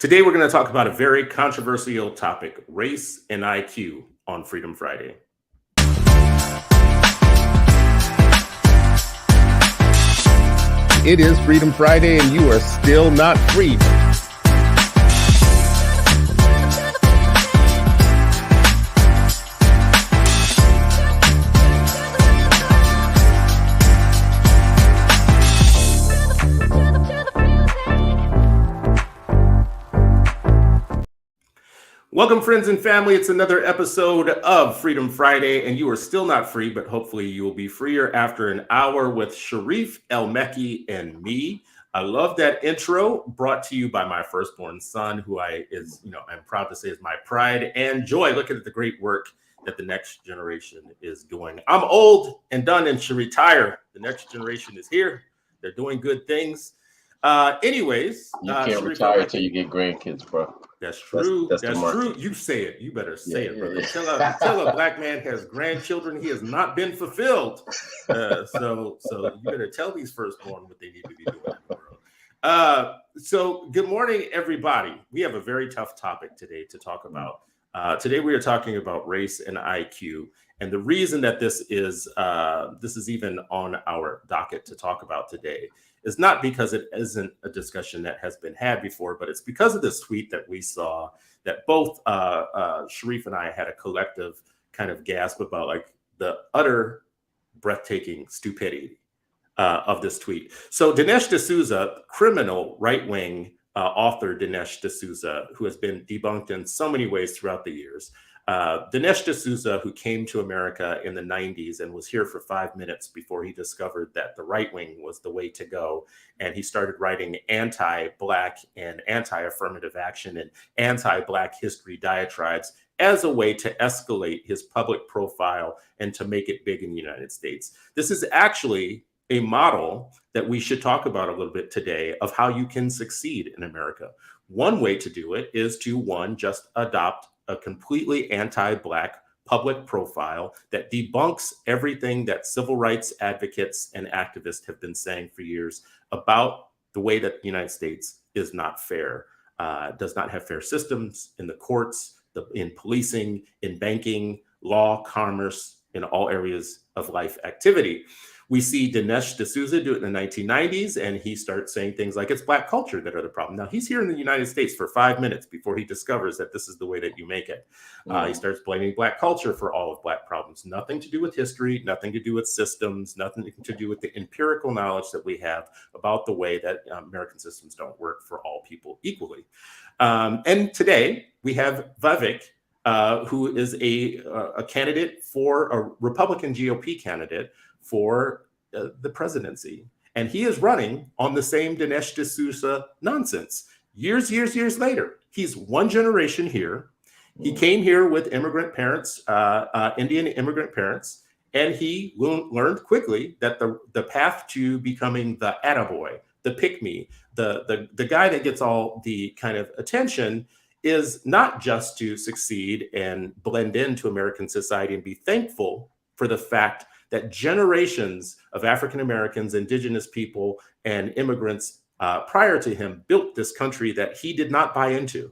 Today, we're going to talk about a very controversial topic, race and IQ on Freedom Friday. It is Freedom Friday, and you are still not free. Welcome, friends and family. It's another episode of Freedom Friday, and you are still not free, but hopefully you will be freer after an hour with Sharif, El-Mekki, and me. I love that intro, brought to you by my firstborn son, who I'm proud to say is my pride and joy. Look at the great work that the next generation is doing. I'm old and done and should retire. The next generation is here. They're doing good things. You can't retire until you get grandkids, bro. That's true. That's true. You say it. You better say it, brother. Yeah. Until a black man has grandchildren, he has not been fulfilled. So you better tell these firstborn what they need to be doing in the world. So good morning, everybody. We have a very tough topic today to talk about. Today we are talking about race and IQ. And the reason that this is even on our docket to talk about today is not because it isn't a discussion that has been had before, but it's because of this tweet that we saw that both Sharif and I had a collective kind of gasp about, like, the utter breathtaking stupidity of this tweet. So Dinesh DSouza, criminal right-wing author Dinesh DSouza, who has been debunked in so many ways throughout the years. Dinesh DSouza, who came to America in the 90s and was here for 5 minutes before he discovered that the right wing was the way to go. And he started writing anti-Black and anti-affirmative action and anti-Black history diatribes as a way to escalate his public profile and to make it big in the United States. This is actually a model that we should talk about a little bit today of how you can succeed in America. One way to do it is to, just adopt a completely anti-Black public profile that debunks everything that civil rights advocates and activists have been saying for years about the way that the United States is not fair, does not have fair systems in the courts, in policing, in banking, law, commerce, in all areas of life activity. We see Dinesh DSouza do it in the 1990s, and he starts saying things like it's Black culture that are the problem. Now, he's here in the United States for 5 minutes before he discovers that this is the way that you make it. He starts blaming Black culture for all of Black problems. Nothing to do with history, nothing to do with systems, nothing to do with the empirical knowledge that we have about the way that American systems don't work for all people equally. And today, we have Vivek, who is a candidate for a Republican GOP candidate for the presidency. And he is running on the same Dinesh DSouza nonsense. Years later, he's one generation here. He came here with immigrant parents, Indian immigrant parents, and he learned quickly that the path to becoming the attaboy, the pick-me, the guy that gets all the kind of attention is not just to succeed and blend into American society and be thankful for the fact that generations of African Americans, indigenous people, and immigrants prior to him built this country that he did not buy into.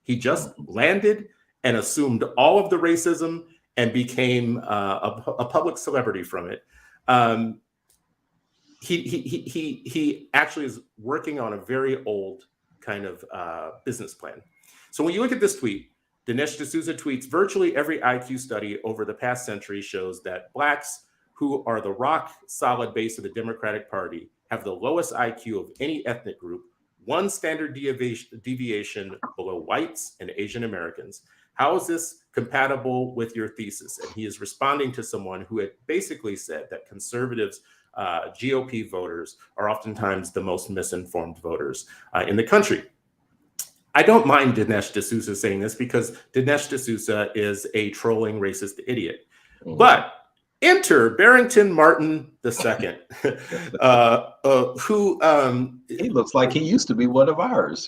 He just landed and assumed all of the racism and became a public celebrity from it. He actually is working on a very old kind of business plan. So when you look at this tweet, Dinesh DSouza tweets, virtually every IQ study over the past century shows that Blacks, who are the rock solid base of the Democratic Party, have the lowest IQ of any ethnic group, one standard deviation below whites and Asian Americans. How is this compatible with your thesis? And he is responding to someone who had basically said that conservatives, GOP voters, are oftentimes the most misinformed voters in the country. I don't mind Dinesh DSouza saying this because Dinesh DSouza is a trolling racist idiot. But enter Barrington Martin II, who he looks like he used to be one of ours.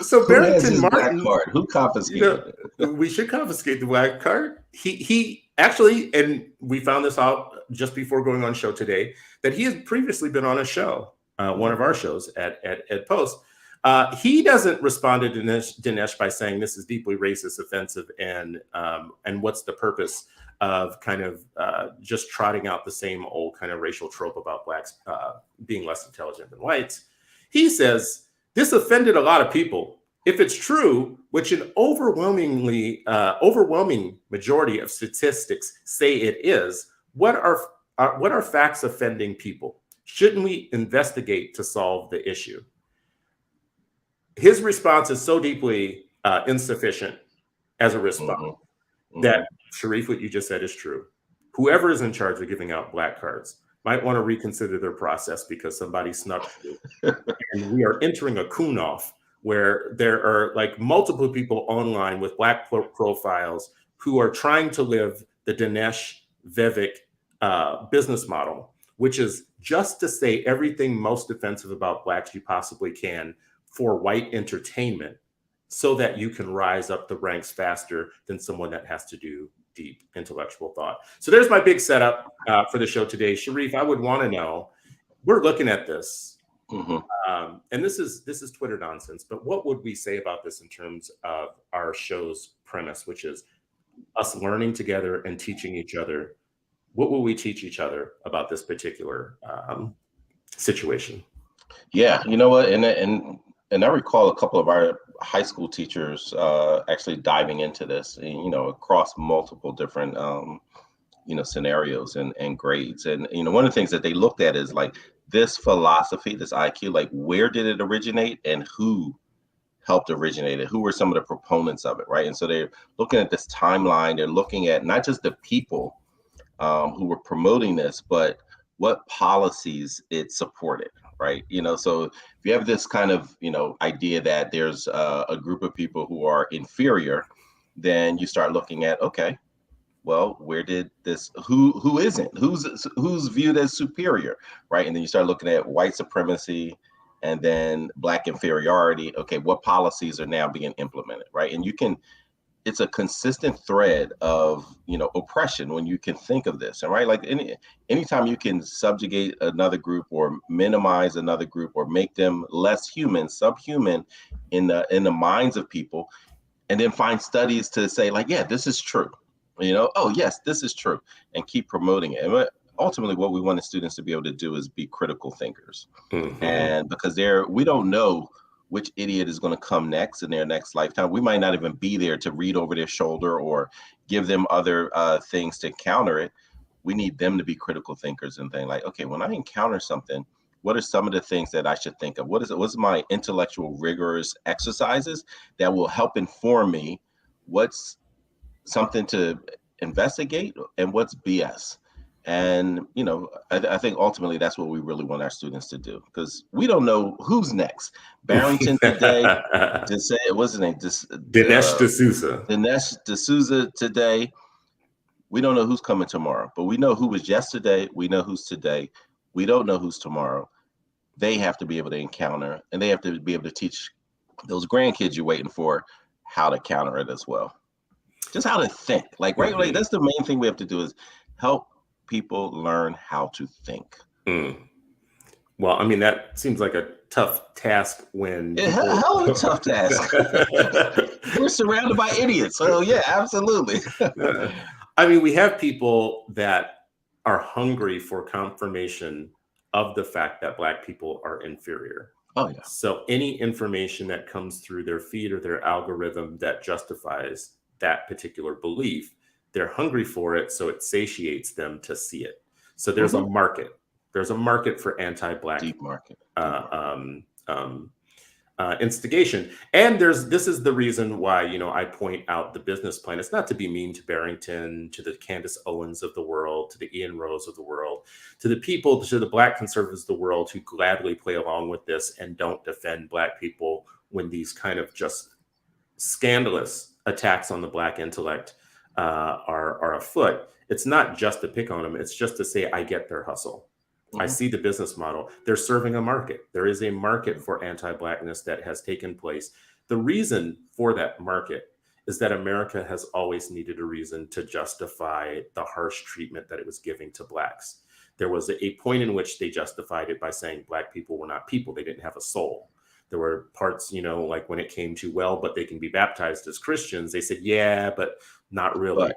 So Barrington Martin, who confiscated it? We should confiscate the Black card. He actually, and we found this out just before going on show today, that he had previously been on a show one of our shows at Post. He doesn't respond to Dinesh by saying this is deeply racist, offensive, and what's the purpose of kind of just trotting out the same old kind of racial trope about blacks being less intelligent than whites. He says this offended a lot of people. If it's true, which an overwhelming majority of statistics say it is, what are facts offending people? Shouldn't we investigate to solve the issue? His response is so deeply insufficient as a response that, Sharif, what you just said is true. Whoever is in charge of giving out black cards might want to reconsider their process because somebody snuck through. And we are entering a coon-off where there are like multiple people online with black profiles who are trying to live the Dinesh Vivek business model, which is just to say everything most offensive about blacks you possibly can for white entertainment so that you can rise up the ranks faster than someone that has to do deep intellectual thought. So there's my big setup for the show today. Sharif, I would want to know, we're looking at this. And this is Twitter nonsense, but what would we say about this in terms of our show's premise, which is us learning together and teaching each other? What will we teach each other about this particular situation? Yeah, you know what, and I recall a couple of our high school teachers actually diving into this, you know, across multiple different scenarios and grades. And one of the things that they looked at is like this philosophy, this IQ, like where did it originate and who helped originate it? Who were some of the proponents of it, right? And so they're looking at this timeline. They're looking at not just the people who were promoting this, but what policies it supported, right? So if you have this kind of, idea that there's a group of people who are inferior, then you start looking at, okay, well, where did this, who isn't, who's viewed as superior, right? And then you start looking at white supremacy and then black inferiority. Okay, what policies are now being implemented, right? And it's a consistent thread of, oppression when you can think of this, and right? Like anytime you can subjugate another group or minimize another group or make them less human, subhuman in the minds of people, and then find studies to say like, yeah, this is true. Oh yes, this is true, and keep promoting it. And ultimately, what we want the students to be able to do is be critical thinkers, and because we don't know which idiot is going to come next in their next lifetime. We might not even be there to read over their shoulder or give them other things to counter it. We need them to be critical thinkers and think like, okay, when I encounter something, what are some of the things that I should think of? What's my intellectual rigorous exercises that will help inform me what's something to investigate and what's BS? And, I think ultimately that's what we really want our students to do, because we don't know who's next. Barrington today, what's his name? Dinesh DSouza. Dinesh DSouza today. We don't know who's coming tomorrow, but we know who was yesterday. We know who's today. We don't know who's tomorrow. They have to be able to encounter, and they have to be able to teach those grandkids you're waiting for how to counter it as well. Just how to think. Like, right? Like, that's the main thing we have to do is help people learn how to think. Well, I mean, that seems like a tough task when hell of a tough task. We're surrounded by idiots, so yeah, absolutely. I mean, we have people that are hungry for confirmation of the fact that Black people are inferior. Oh yeah. So any information that comes through their feed or their algorithm that justifies that particular belief, they're hungry for it, so it satiates them to see it. So there's a market. There's a market for anti-Black deep market instigation. And this is the reason why, I point out the business plan. It's not to be mean to Barrington, to the Candace Owens of the world, to the Ian Rose of the world, to the Black conservatives of the world who gladly play along with this and don't defend Black people when these kind of just scandalous attacks on the Black intellect are afoot. It's not just to pick on them. It's just to say, I get their hustle. I see the business model. They're serving a market. There is a market for anti-Blackness that has taken place. The reason for that market is that America has always needed a reason to justify the harsh treatment that it was giving to Blacks. there was a point in which they justified it by saying Black people were not people. They didn't have a soul. There were parts, like when it came to, well, but they can be baptized as Christians. They said, yeah, but not really,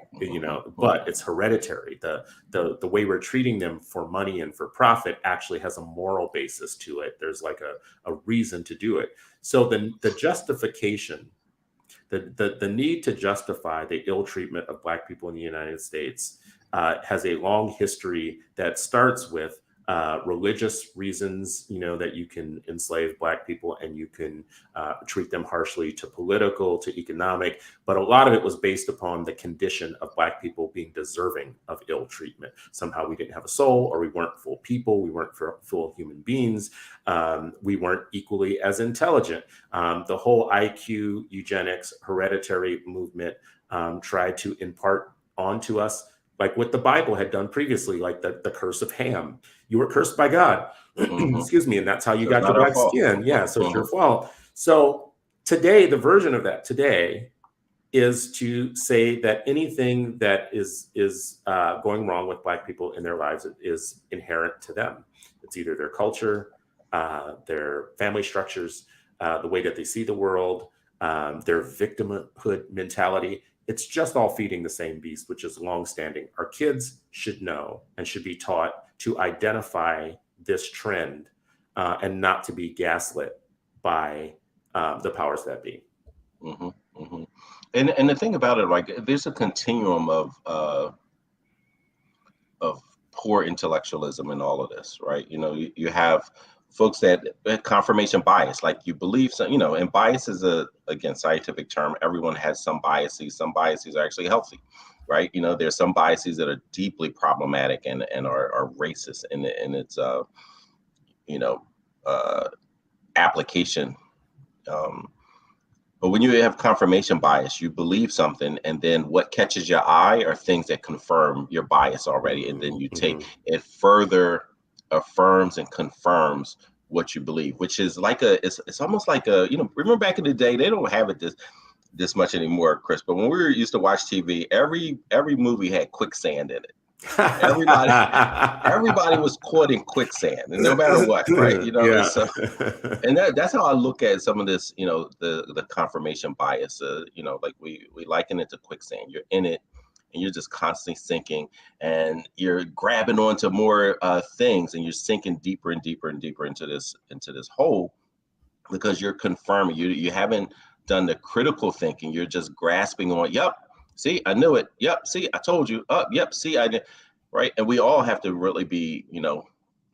but it's hereditary. The way we're treating them for money and for profit actually has a moral basis to it. There's like a reason to do it. So the justification, the need to justify the ill treatment of Black people in the United States has a long history that starts with religious reasons, that you can enslave Black people and you can treat them harshly, to political, to economic. But a lot of it was based upon the condition of Black people being deserving of ill treatment. Somehow we didn't have a soul, or we weren't full people. We weren't full human beings. We weren't equally as intelligent. The whole IQ, eugenics, hereditary movement tried to impart onto us, like what the Bible had done previously, like the curse of Ham. You were cursed by God, excuse me, and that's how you got your black skin. Yeah, so it's your fault. So today, the version of that today is to say that anything that is going wrong with Black people in their lives is inherent to them. It's either their culture, their family structures, the way that they see the world, their victimhood mentality. It's just all feeding the same beast, which is longstanding. Our kids should know and should be taught to identify this trend and not to be gaslit by the powers that be. And the thing about it, like, there's a continuum of poor intellectualism in all of this, right? You have folks that confirmation bias, like you believe some, and bias is again, scientific term. Everyone has some biases. Some biases are actually healthy, right? There's some biases that are deeply problematic and are racist in its application. But when you have confirmation bias, you believe something, and then what catches your eye are things that confirm your bias already, and then you take it further, affirms and confirms what you believe, which is like it's almost like remember back in the day, they don't have it this much anymore, Chris, but when we used to watch TV, every movie had quicksand in it. Everybody was caught in quicksand, and no matter what, right? So, and that's how I look at some of this, the confirmation bias. Like we liken it to quicksand. You're in it, and you're just constantly sinking, and you're grabbing onto more things, and you're sinking deeper and deeper and deeper into this hole, because you're confirming. You haven't done the critical thinking. You're just grasping on. Yep, see, I knew it. Yep, see, I told you. Yep, see, I did. Right, and we all have to really be,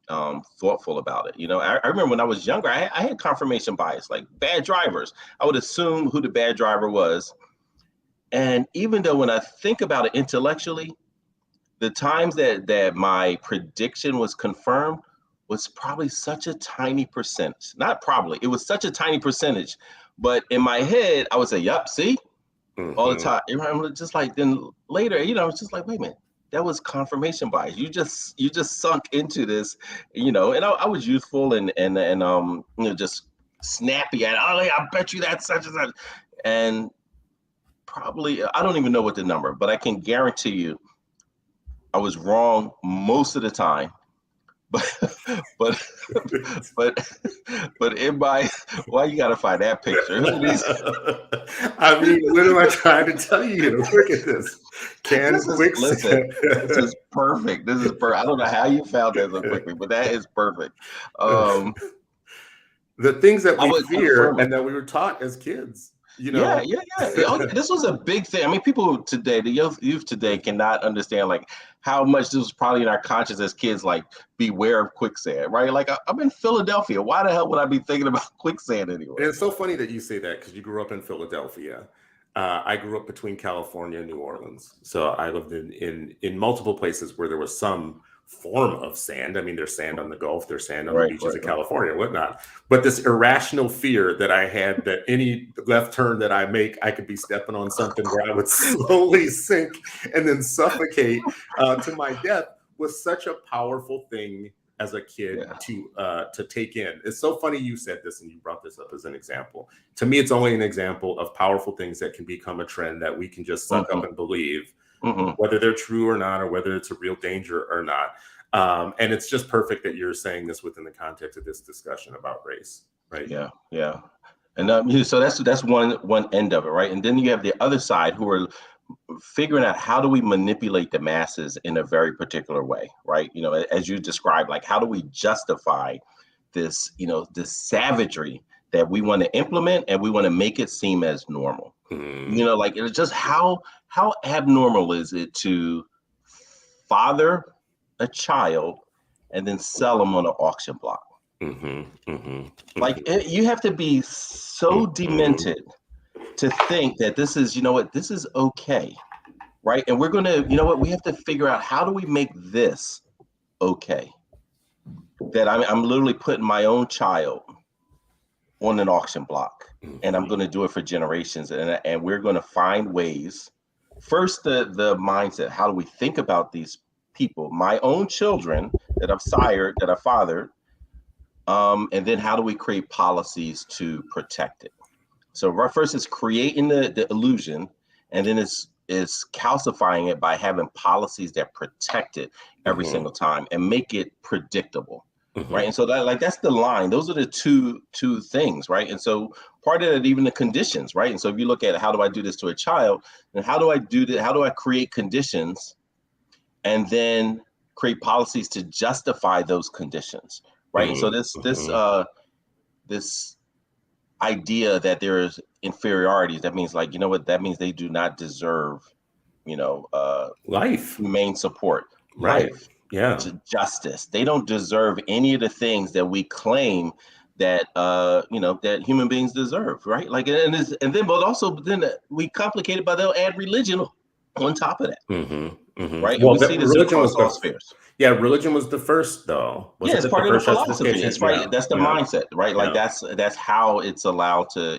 thoughtful about it. I remember when I was younger, I had confirmation bias, like bad drivers. I would assume who the bad driver was. And even though when I think about it intellectually, the times that my prediction was confirmed was probably such a tiny percentage. Not probably, it was such a tiny percentage. But in my head, I would say, yep, see, all the time. I'm just like, then later, it's just like, wait a minute, that was confirmation bias. You just sunk into this, and I was youthful and just snappy at, I bet you that's such and such. And probably, I don't even know what the number, but I can guarantee you I was wrong most of the time. But in my, why you gotta find that picture? I mean, what am I trying to tell you? Look at this. Listen, this is perfect. This is perfect. I don't know how you found that so quickly, but that is perfect. The things that we fear and that we were taught as kids. Yeah. This was a big thing. I mean, people today, the youth today cannot understand like how much this was probably in our conscience as kids, like beware of quicksand, right? Like I'm in Philadelphia. Why the hell would I be thinking about quicksand anyway? And it's so funny that you say that because you grew up in Philadelphia. I grew up between California and New Orleans. So I lived in multiple places where there was some form of sand. I mean, there's sand on the Gulf, there's sand on the beaches of California, whatnot. But this irrational fear that I had that any left turn that I make, I could be stepping on something where I would slowly sink and then suffocate to my death was such a powerful thing as a kid to take in. It's so funny you said this and you brought this up as an example. To me, it's only an example of powerful things that can become a trend that we can just suck up and believe. Whether they're true or not, or whether it's a real danger or not. And it's just perfect that you're saying this within the context of this discussion about race, right? Yeah, yeah. And so that's one end of it, right? And then you have the other side who are figuring out how do we manipulate the masses in a very particular way, right? As you described, like how do we justify this, this savagery that we want to implement and we want to make it seem as normal. Like it's just how abnormal is it to father a child and then sell them on an auction block? Like you have to be so demented to think that this is, this is okay, right? And we're going to, we have to figure out how do we make this okay? That I'm literally putting my own child on an auction block, and I'm going to do it for generations, and we're going to find ways. First, the mindset. How do we think about these people, my own children that I've sired, that I fathered, and then how do we create policies to protect it? So first is creating the illusion, and then is calcifying it by having policies that protect it every single time and make it predictable, right? And so that's the line. Those are the two things, right? And so part of it, even the conditions, right? And so if you look at how do I do this to a child, then how do I do that? How do I create conditions and then create policies to justify those conditions, right? And so this idea that there is inferiority, that means like, that means they do not deserve, life, humane support, right? Life, yeah, justice. They don't deserve any of the things that we claim that that human beings deserve, right? Like, but also we complicate it by they'll add religion on top of that, right? Well, and we see this religion across was all spheres. Yeah, religion was the first, though. It's part of the philosophy. It's right. Yeah. That's the mindset, right? Like that's how it's allowed to,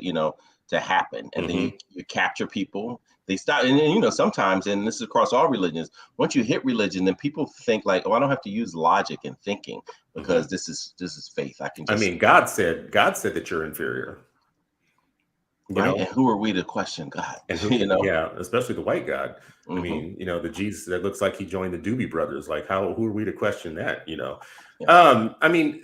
to happen. And then you capture people. They stop, and then, sometimes, and this is across all religions. Once you hit religion, then people think like, oh, I don't have to use logic and thinking because this is faith. I can. God said that you're inferior. Right, and who are we to question God? And yeah, especially the white God. I mean, the Jesus that looks like he joined the Doobie Brothers. Like, who are we to question that? Yeah. I mean,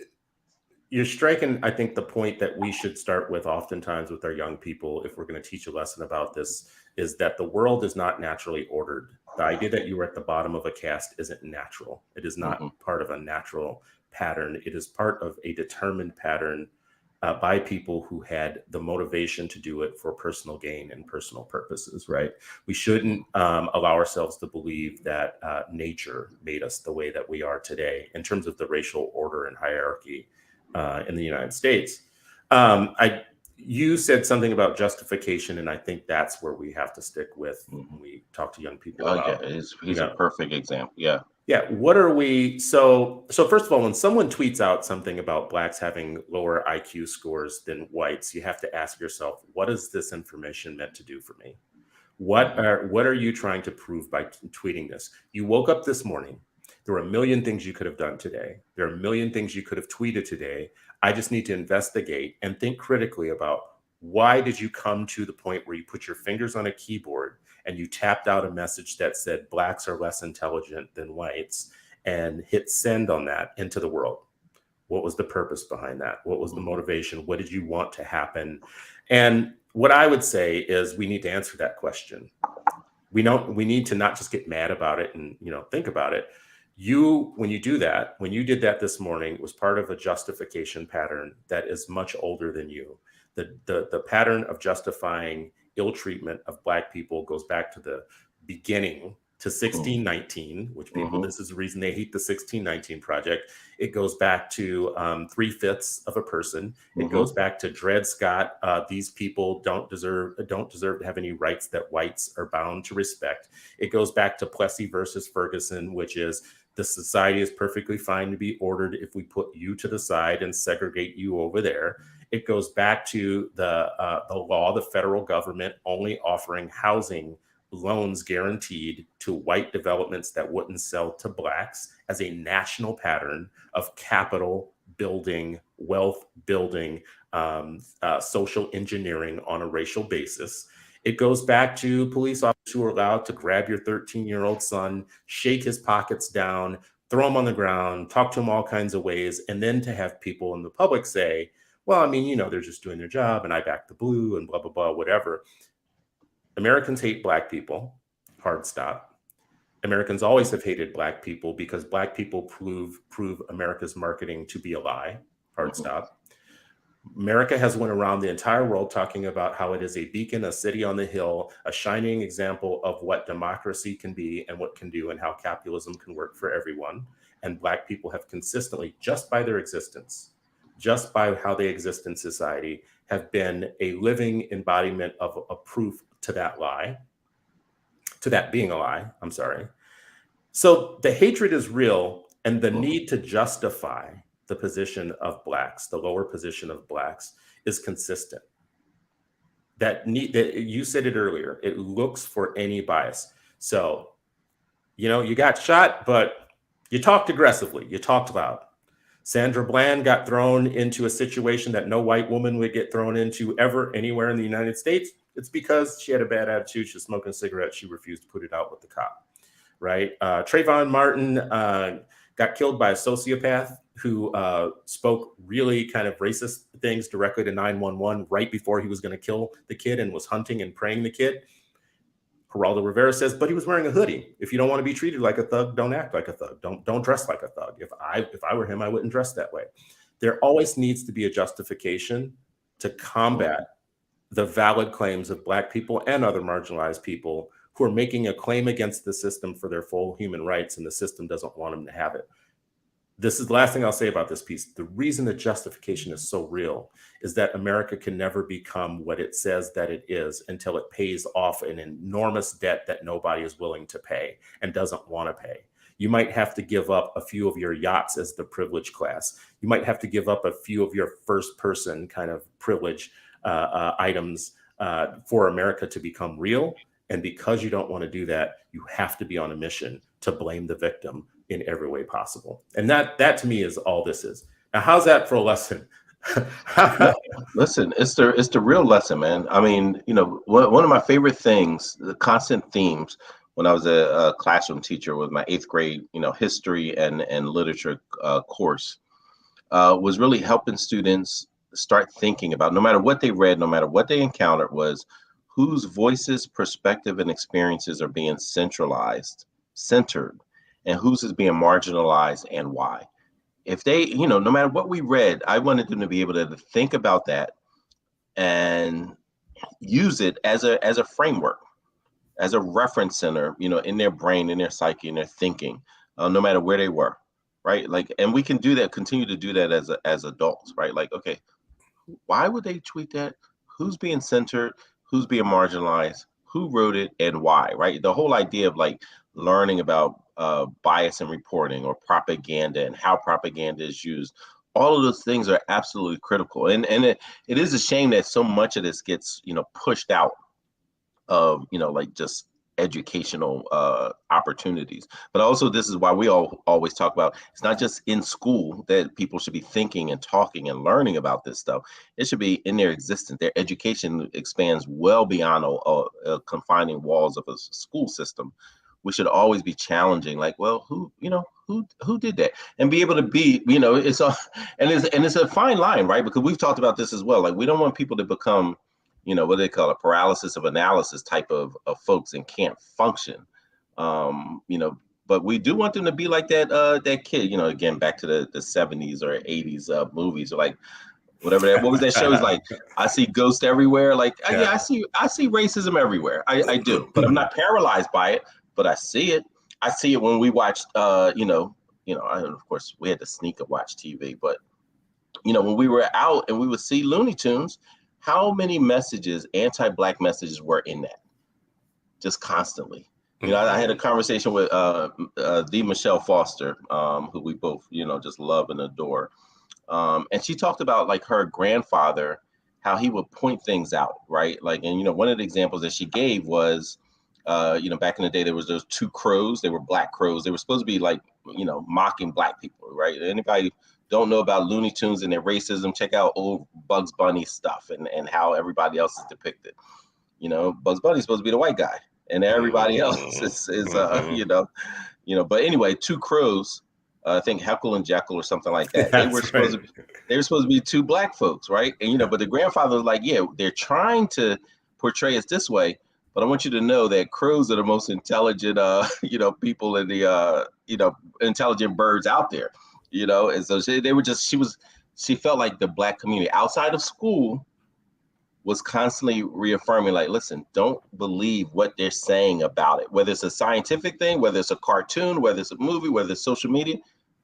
you're striking, I think, the point that we should start with oftentimes with our young people, if we're going to teach a lesson about this, is that the world is not naturally ordered. The idea that you were at the bottom of a caste isn't natural. It is not part of a natural pattern. It is part of a determined pattern by people who had the motivation to do it for personal gain and personal purposes, right? We shouldn't allow ourselves to believe that nature made us the way that we are today in terms of the racial order and hierarchy in the United States. You said something about justification, and I think that's where we have to stick with when we talk to young people. He's a perfect example. Yeah. Yeah. What are we? So first of all, when someone tweets out something about Blacks having lower IQ scores than whites, you have to ask yourself, what is this information meant to do for me? What are you trying to prove by tweeting this? You woke up this morning. There are a million things you could have done today. There are a million things you could have tweeted today. I just need to investigate and think critically about why did you come to the point where you put your fingers on a keyboard and you tapped out a message that said Blacks are less intelligent than whites and hit send on that into the world? What was the purpose behind that? What was the motivation? What did you want to happen? And what I would say is we need to answer that question. We need to not just get mad about it and think about it. When you do that, when you did that this morning, was part of a justification pattern that is much older than you. The pattern of justifying ill treatment of Black people goes back to the beginning, to 1619, which people, this is the reason they hate the 1619 Project. It goes back to 3/5 of a person. It goes back to Dred Scott. These people don't deserve to have any rights that whites are bound to respect. It goes back to Plessy versus Ferguson, which is the society is perfectly fine to be ordered if we put you to the side and segregate you over there. It goes back to the law, the federal government only offering housing loans guaranteed to white developments that wouldn't sell to Blacks as a national pattern of capital building, wealth building, social engineering on a racial basis. It goes back to police officers who are allowed to grab your 13-year-old son, shake his pockets down, throw them on the ground, talk to them all kinds of ways, and then to have people in the public say, well, I mean, they're just doing their job and I back the blue and blah, blah, blah, whatever. Americans hate Black people, hard stop. Americans always have hated Black people because Black people prove America's marketing to be a lie, hard stop. America has went around the entire world talking about how it is a beacon, a city on the hill, a shining example of what democracy can be and what can do and how capitalism can work for everyone. And Black people have consistently, just by their existence, just by how they exist in society, have been a living embodiment of a proof to that lie, to that being a lie, I'm sorry. So the hatred is real, and the need to justify the position of Blacks, the lower position of Blacks, is consistent. That you said it earlier, it looks for any bias. So, you got shot, but you talked aggressively, you talked loud. Sandra Bland got thrown into a situation that no white woman would get thrown into ever anywhere in the United States. It's because she had a bad attitude, she was smoking a cigarette, she refused to put it out with the cop, right? Trayvon Martin got killed by a sociopath who spoke really kind of racist things directly to 911 right before he was going to kill the kid and was hunting and praying the kid. Geraldo Rivera says, but he was wearing a hoodie. If you don't want to be treated like a thug, don't act like a thug. Don't dress like a thug. If I were him, I wouldn't dress that way. There always needs to be a justification to combat the valid claims of Black people and other marginalized people who are making a claim against the system for their full human rights, and the system doesn't want them to have it. This is the last thing I'll say about this piece. The reason the justification is so real is that America can never become what it says that it is until it pays off an enormous debt that nobody is willing to pay and doesn't want to pay. You might have to give up a few of your yachts as the privileged class. You might have to give up a few of your first person kind of privilege items for America to become real. And because you don't want to do that, you have to be on a mission to blame the victim in every way possible. And that to me is all this is. Now, how's that for a lesson? Listen, it's the real lesson, man. I mean, one of my favorite things, the constant themes when I was a classroom teacher with my 8th grade, history and literature course, was really helping students start thinking about, no matter what they read, no matter what they encountered, was whose voices, perspective, and experiences are being centered, and whose is being marginalized and why. If they, no matter what we read, I wanted them to be able to think about that and use it as a framework, as a reference center, in their brain, in their psyche, in their thinking, no matter where they were, right? Like, and we can do that, continue to do that as adults, right? Like, okay, why would they tweet that? Who's being centered? Who's being marginalized? Who wrote it and why, right? The whole idea of like learning about bias in reporting or propaganda and how propaganda is used, all of those things are absolutely critical. And it is a shame that so much of this gets, pushed out of, like just educational opportunities. But also, this is why we always talk about, it's not just in school that people should be thinking and talking and learning about this stuff. It should be in their existence. Their education expands well beyond confining walls of a school system. We should always be challenging, like, well, who did that, and be able to be, it's a fine line, right? Because we've talked about this as well. Like, we don't want people to become, what they call a paralysis of analysis type of folks and can't function, but we do want them to be like that kid, again, back to the 70s or 80s movies, or like whatever what was that show? It's like, I see ghosts everywhere. Like, yeah, I see racism everywhere. I do, but I'm not paralyzed by it, but I see it. I see it when we watched, of course we had to sneak and watch TV, but when we were out and we would see Looney Tunes, how many messages, anti-Black messages, were in that? Just constantly. I had a conversation with the Michelle Foster, who we both, just love and adore. And she talked about like her grandfather, how he would point things out, right? Like, and one of the examples that she gave was, back in the day, there was those 2 crows. They were black crows. They were supposed to be like, mocking Black people, right? Anybody don't know about Looney Tunes and their racism, check out old Bugs Bunny stuff and how everybody else is depicted. Bugs Bunny's supposed to be the white guy, and everybody else is but anyway, 2 crows I think Heckle and Jekyll or something like that. They were right. supposed to be two black folks, right? And but the grandfather was like, yeah, they're trying to portray us this way, but I want you to know that crows are the most intelligent, people in the, intelligent birds out there, And so she felt like the black community outside of school was constantly reaffirming, like, listen, don't believe what they're saying about it, whether it's a scientific thing, whether it's a cartoon, whether it's a movie, whether it's social media,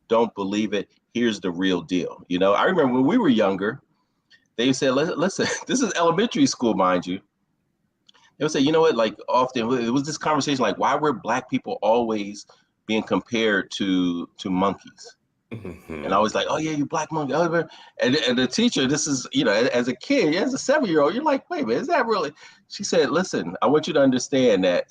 don't believe it. Here's the real deal. I remember when we were younger, they said, listen, this is elementary school, mind you. They would say, you know what, like often it was this conversation, like, why were black people always being compared to monkeys? Mm-hmm. And I was like, oh yeah, you black monkey. And the teacher, this is, as a kid, as a 7-year-old, you're like, wait a minute, is that really? She said, listen, I want you to understand that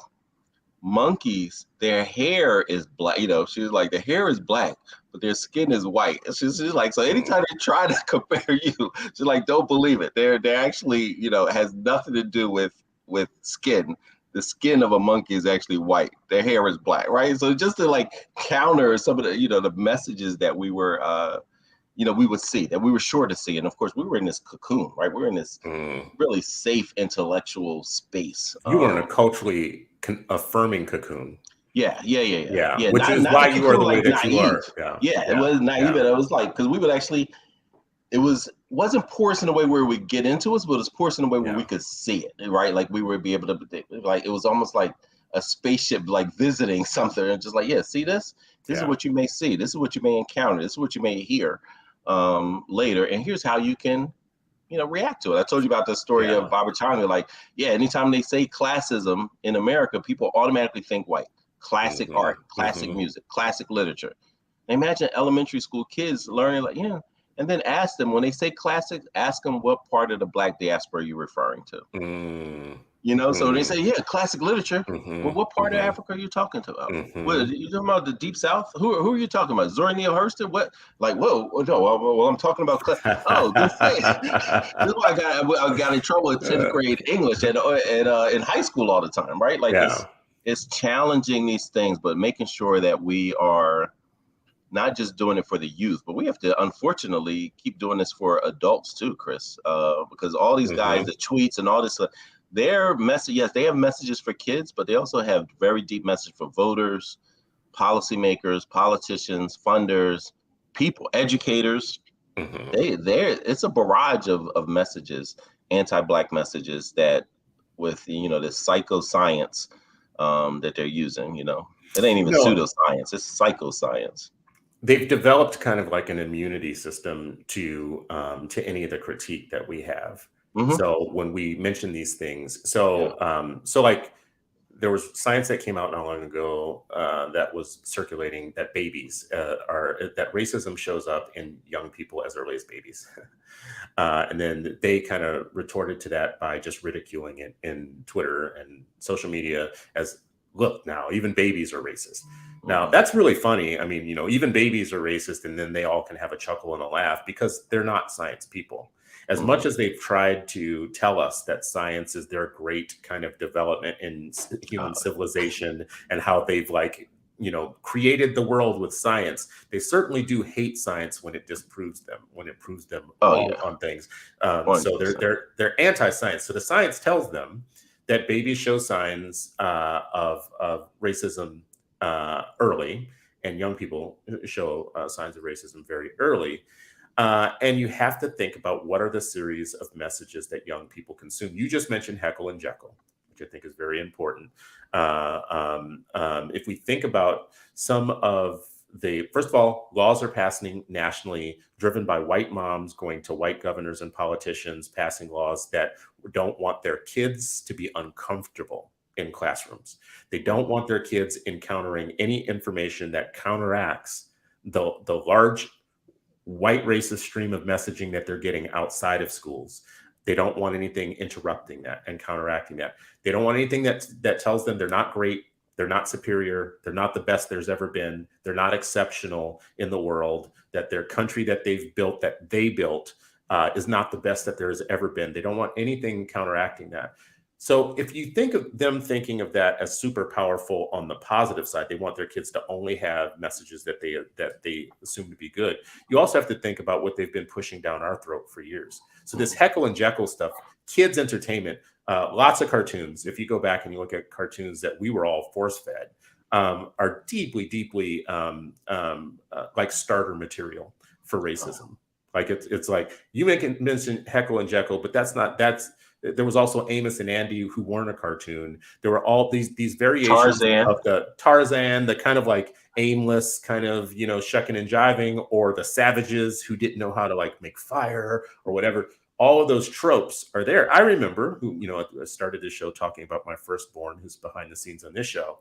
monkeys, their hair is black. She was like, the hair is black, but their skin is white. And she's like, so anytime they try to compare you, she's like, don't believe it. They're actually, has nothing to do with skin. The skin of a monkey is actually white. Their hair is black, right? So just to like counter some of the, the messages that we were, we would see, that we were sure to see. And of course, we were in this cocoon, right? We were in this really safe intellectual space. You were in a culturally affirming cocoon. Yeah. Which is why you are the way that you are. Yeah, it was naive. It was like, because we would actually, it wasn't porous in a way where we get into us, but it was porous in a way where we could see it, right? Like we would be able to, like, it was almost like a spaceship, like visiting something, and just like, see this? This is what you may see. This is what you may encounter. This is what you may hear later. And here's how you can, react to it. I told you about the story of Baba Changa. Like, anytime they say classism in America, people automatically think white. Classic art, classic music, classic literature. And imagine elementary school kids learning, like, and then ask them, when they say classic, ask them what part of the black diaspora you're referring to. So they say, classic literature. Well, what part of Africa are you talking about? What, are you talking about the Deep South? Who are you talking about? Zora Neale Hurston? What? Like, whoa, no, well, I'm talking about, this is why I got in trouble with 10th grade English and in high school all the time, right? Like, it's challenging these things, but making sure that we are not just doing it for the youth, but we have to, unfortunately, keep doing this for adults too, Chris, because all these guys, the tweets and all this, their message, yes, they have messages for kids, but they also have very deep message for voters, policymakers, politicians, funders, people, educators. It's a barrage of messages, anti-black messages that with, this psychoscience that they're using, it ain't even pseudoscience, it's psychoscience. They've developed kind of like an immunity system to any of the critique that we have. So when we mention these things, so like there was science that came out not long ago that was circulating that babies that racism shows up in young people as early as babies. And then they kind of retorted to that by just ridiculing it in Twitter and social media as, look, now even babies are racist. Now that's really funny. I mean, even babies are racist, and then they all can have a chuckle and a laugh because they're not science people. As much as they've tried to tell us that science is their great kind of development in human civilization and how they've created the world with science, they certainly do hate science when it disproves them, when it proves them wrong on things. So they're anti-science. So the science tells them that babies show signs of racism early, and young people show signs of racism very early. And you have to think about what are the series of messages that young people consume. You just mentioned Heckle and Jekyll, which I think is very important. If we think about some of first of all, laws are passing nationally, driven by white moms going to white governors and politicians, passing laws that don't want their kids to be uncomfortable in classrooms. They don't want their kids encountering any information that counteracts the large white racist stream of messaging that they're getting outside of schools. They don't want anything interrupting that and counteracting that. They don't want anything that tells them they're not great, they're not superior, they're not the best there's ever been, they're not exceptional in the world, that their country that they built is not the best that there has ever been. They don't want anything counteracting that. So if you think of them thinking of that as super powerful on the positive side, they want their kids to only have messages that they assume to be good. You also have to think about what they've been pushing down our throat for years. So this Heckle and Jekyll stuff, kids entertainment, lots of cartoons. If you go back and you look at cartoons that we were all force fed, are deeply like starter material for racism. Like it's like you mention Heckle and Jekyll, but there was also Amos and Andy who weren't a cartoon. There were all these variations of the Tarzan, the kind of like aimless kind of, shucking and jiving, or the savages who didn't know how to like make fire or whatever. All of those tropes are there. I remember I started this show talking about my firstborn, who's behind the scenes on this show.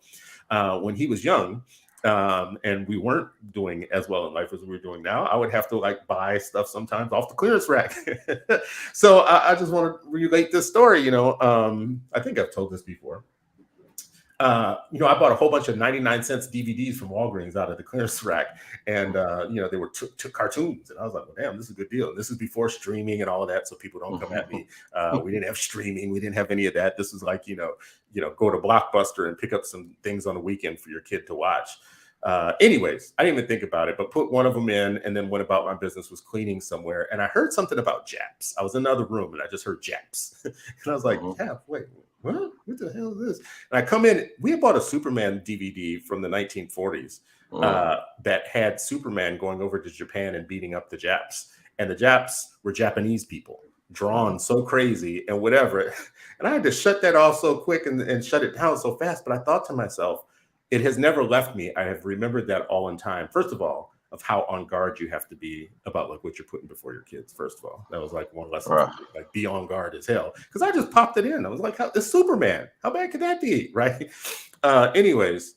When he was young, and we weren't doing as well in life as we're doing now, I would have to like buy stuff sometimes off the clearance rack. So I just want to relate this story. I think I've told this before. I bought a whole bunch of 99-cent DVDs from Walgreens out of the clearance rack, and they were cartoons, and I was like, well, damn, this is a good deal. And this is before streaming and all of that, so people don't come at me. We didn't have streaming, we didn't have any of that. This was like go to Blockbuster and pick up some things on the weekend for your kid to watch. Anyways, I didn't even think about it, but put one of them in and then went about my business, was cleaning somewhere, and I heard something about Japs. I was in another room and I just heard Japs, and I was like, yeah, wait. What the hell is this? And I come in, we had bought a Superman DVD from the 1940s that had Superman going over to Japan and beating up the Japs. And the Japs were Japanese people, drawn so crazy and whatever. And I had to shut that off so quick and shut it down so fast. But I thought to myself, it has never left me. I have remembered that all in time. First of all, of how on guard you have to be about like what you're putting before your kids. First of all, that was like one lesson, like be on guard as hell. Because I just popped it in. I was like, it's Superman. How bad could that be? Right. Anyways,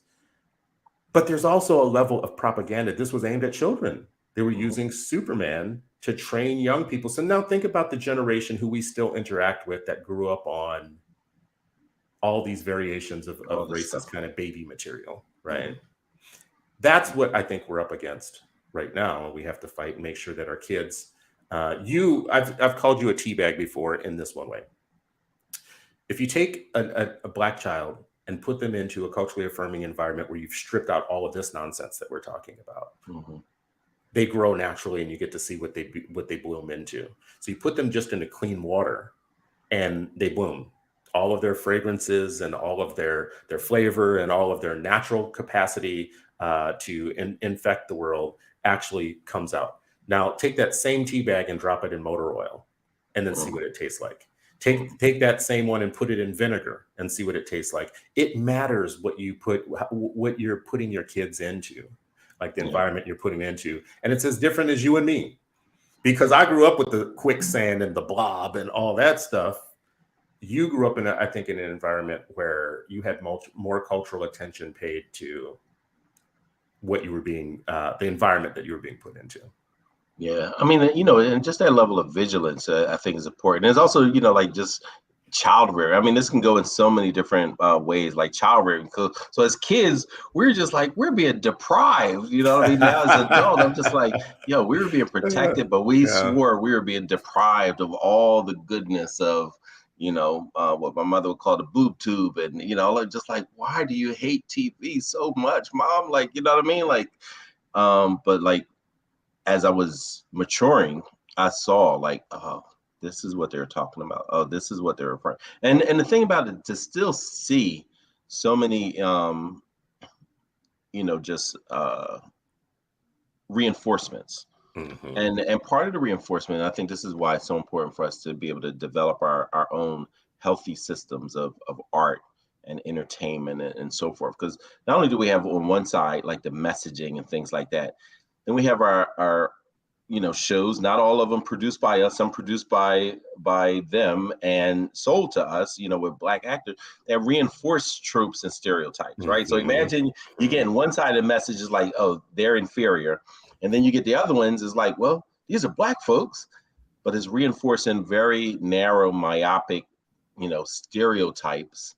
but there's also a level of propaganda. This was aimed at children. They were using Superman to train young people. So now think about the generation who we still interact with that grew up on all these variations of racist kind of baby material. Right. That's what I think we're up against right now. We have to fight and make sure that our kids, I've called you a teabag before in this one way. If you take a Black child and put them into a culturally affirming environment where you've stripped out all of this nonsense that we're talking about, they grow naturally and you get to see what they bloom into. So you put them just into clean water and they bloom. All of their fragrances and all of their flavor and all of their natural capacity to infect the world actually comes out. Now take that same tea bag and drop it in motor oil and then see what it tastes like. Take that same one and put it in vinegar and see what it tastes like. It matters what you're putting your kids into, like the environment you're putting into. And it's as different as you and me, because I grew up with the quicksand and the blob and all that stuff. You grew up in an environment where you had more cultural attention paid to what you were being, the environment that you were being put into. Yeah, I mean, and just that level of vigilance, I think is important. There's also, like just child rearing. I mean, this can go in so many different ways, like child rearing. So as kids, we're just like, we're being deprived, Now as adults, I'm just like, we were being protected, but we swore we were being deprived of all the goodness of, what my mother would call the boob tube. And, just like, why do you hate TV so much, Mom? Like, you know what I mean? Like, but like, as I was maturing, I saw like, oh, this is what they're talking about. Oh, this is what they're referring. And the thing about it, to still see so many, just reinforcements. And part of the reinforcement, I think this is why it's so important for us to be able to develop our own healthy systems of art and entertainment and so forth. Because not only do we have on one side like the messaging and things like that, then we have our shows, not all of them produced by us, some produced by them and sold to us, with Black actors that reinforce tropes and stereotypes, right? So imagine you getting one side of the message is like, oh, they're inferior. And then you get the other ones is like, well, these are Black folks, but it's reinforcing very narrow, myopic, stereotypes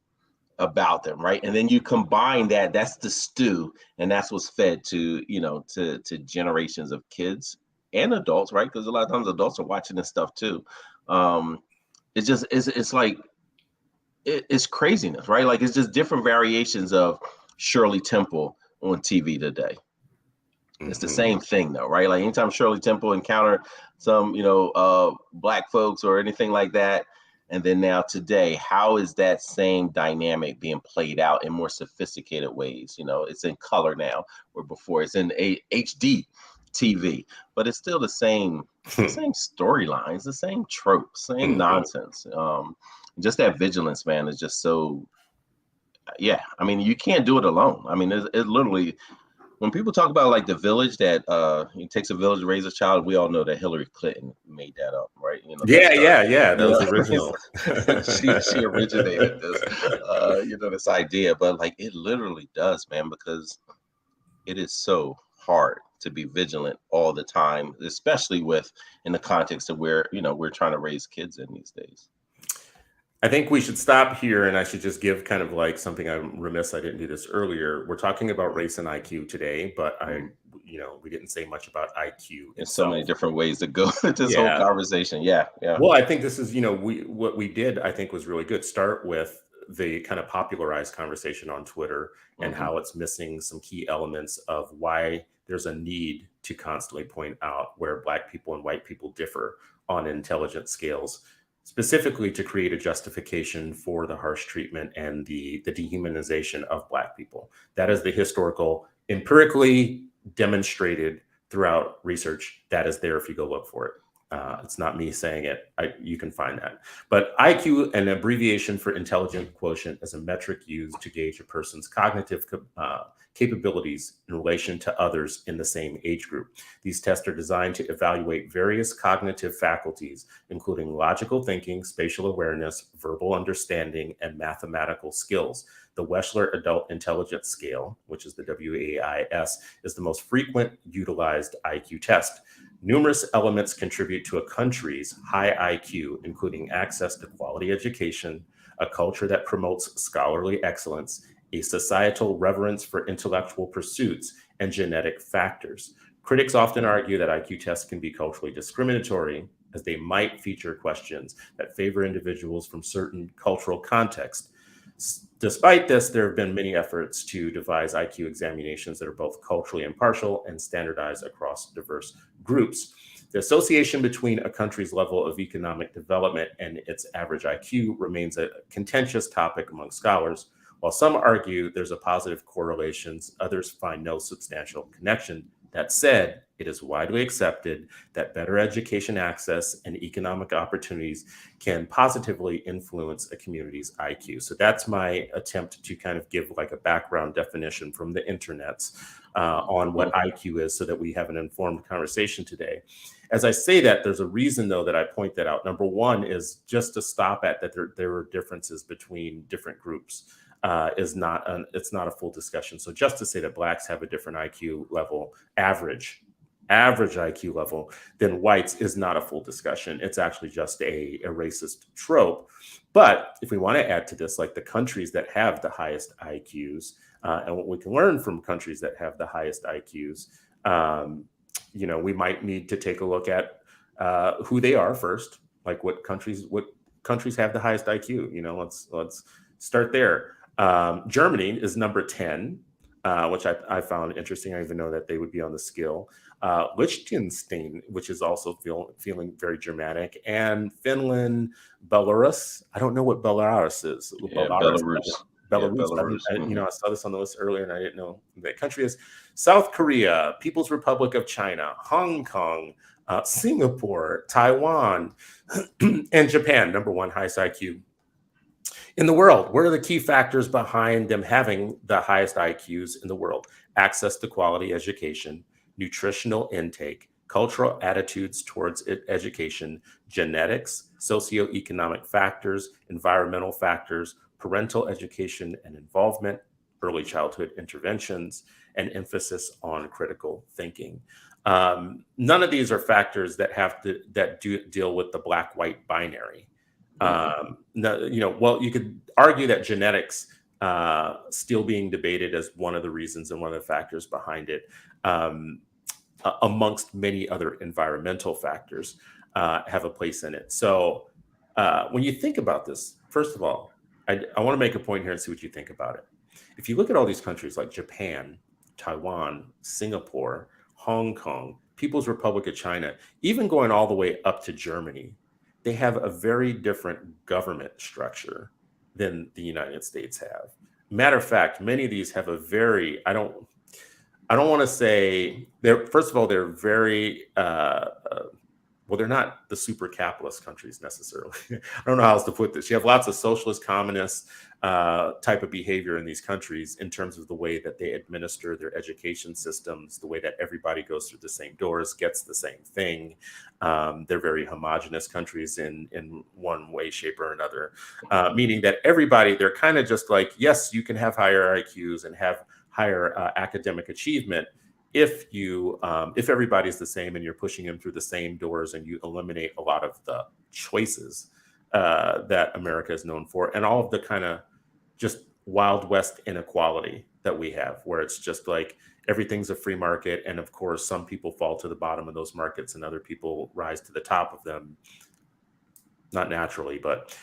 about them, right? And then you combine that's the stew, and that's what's fed to, to generations of kids and adults, right? Because a lot of times adults are watching this stuff too. It's like it's craziness, right? Like it's just different variations of Shirley Temple on TV today. It's the same thing though, right? Like anytime Shirley Temple encountered some, black folks or anything like that, and then now today, how is that same dynamic being played out in more sophisticated ways? It's in color now, where before it's in HD TV, but it's still the same storylines, the same tropes, same nonsense. Just that vigilance, man, is just so. Yeah, I mean, you can't do it alone. I mean, it literally. When people talk about like the village that it takes a village to raise a child, we all know that Hillary Clinton made that up, right? Yeah. That was original. she originated this, this idea. But like it literally does, man, because it is so hard to be vigilant all the time, especially in the context of where we're trying to raise kids in these days. I think we should stop here, and I should just give kind of like something. I'm remiss I didn't do this earlier. We're talking about race and IQ today, but we didn't say much about IQ. There's so many different ways to go with this whole conversation. Yeah. Well, I think this is, what we did, I think was really good. Start with the kind of popularized conversation on Twitter and how it's missing some key elements of why there's a need to constantly point out where Black people and white people differ on intelligence scales, specifically to create a justification for the harsh treatment and the dehumanization of Black people. That is the historical, empirically demonstrated throughout research that is there if you go look for it. It's not me saying it. You can find that. But IQ, an abbreviation for intelligent quotient, is a metric used to gauge a person's cognitive capabilities in relation to others in the same age group. These tests are designed to evaluate various cognitive faculties, including logical thinking, spatial awareness, verbal understanding, and mathematical skills. The Wechsler Adult Intelligence Scale, which is the WAIS, is the most frequent utilized IQ test. Numerous elements contribute to a country's high IQ, including access to quality education, a culture that promotes scholarly excellence, a societal reverence for intellectual pursuits, and genetic factors. Critics often argue that IQ tests can be culturally discriminatory, as they might feature questions that favor individuals from certain cultural contexts. Despite this, there have been many efforts to devise IQ examinations that are both culturally impartial and standardized across diverse groups. The association between a country's level of economic development and its average IQ remains a contentious topic among scholars. While some argue there's a positive correlation, others find no substantial connection. That said, it is widely accepted that better education access and economic opportunities can positively influence a community's IQ. So that's my attempt to kind of give like a background definition from the internets on what IQ is, so that we have an informed conversation today. As I say that, there's a reason though that I point that out. Number one is just to stop at that there are differences between different groups. It's not a full discussion. So just to say that Blacks have a different IQ level, average IQ level than whites, is not a full discussion. It's actually just a racist trope. But if we want to add to this, like the countries that have the highest IQs, and what we can learn from countries that have the highest IQs, we might need to take a look at who they are first, like what countries have the highest IQ. Let's start there. Germany is number 10, which I found interesting. I didn't even know that they would be on the scale. Liechtenstein, which is also feeling very Germanic, and Finland, Belarus. I don't know what Belarus is. Yeah, Belarus. Belarus. I saw this on the list earlier, and I didn't know that country is. South Korea, People's Republic of China, Hong Kong, Singapore, Taiwan, and Japan, number one highest IQ in the world. What are the key factors behind them having the highest IQs in the world? Access to quality education, nutritional intake, cultural attitudes towards education, genetics, socioeconomic factors, environmental factors, parental education and involvement, early childhood interventions, and emphasis on critical thinking. None of these are factors that deal with the black-white binary. You could argue that genetics still being debated as one of the reasons and one of the factors behind it, amongst many other environmental factors, have a place in it. So when you think about this, first of all, I want to make a point here and see what you think about it. If you look at all these countries like Japan, Taiwan, Singapore, Hong Kong, People's Republic of China, even going all the way up to Germany, they have a very different government structure than the United States have. Matter of fact, many of these have a very, I don't want to say they're, first of all, they're very, well, they're not the super capitalist countries necessarily. I don't know how else to put this. You have lots of socialist, communist type of behavior in these countries in terms of the way that they administer their education systems, the way that everybody goes through the same doors, gets the same thing. They're very homogenous countries in one way, shape, or another, meaning that everybody, they're kind of just like, yes, you can have higher IQs and have higher academic achievement if you if everybody's the same and you're pushing them through the same doors and you eliminate a lot of the choices that America is known for, and all of the kind of just Wild West inequality that we have, where it's just like everything's a free market, and of course some people fall to the bottom of those markets and other people rise to the top of them, not naturally, but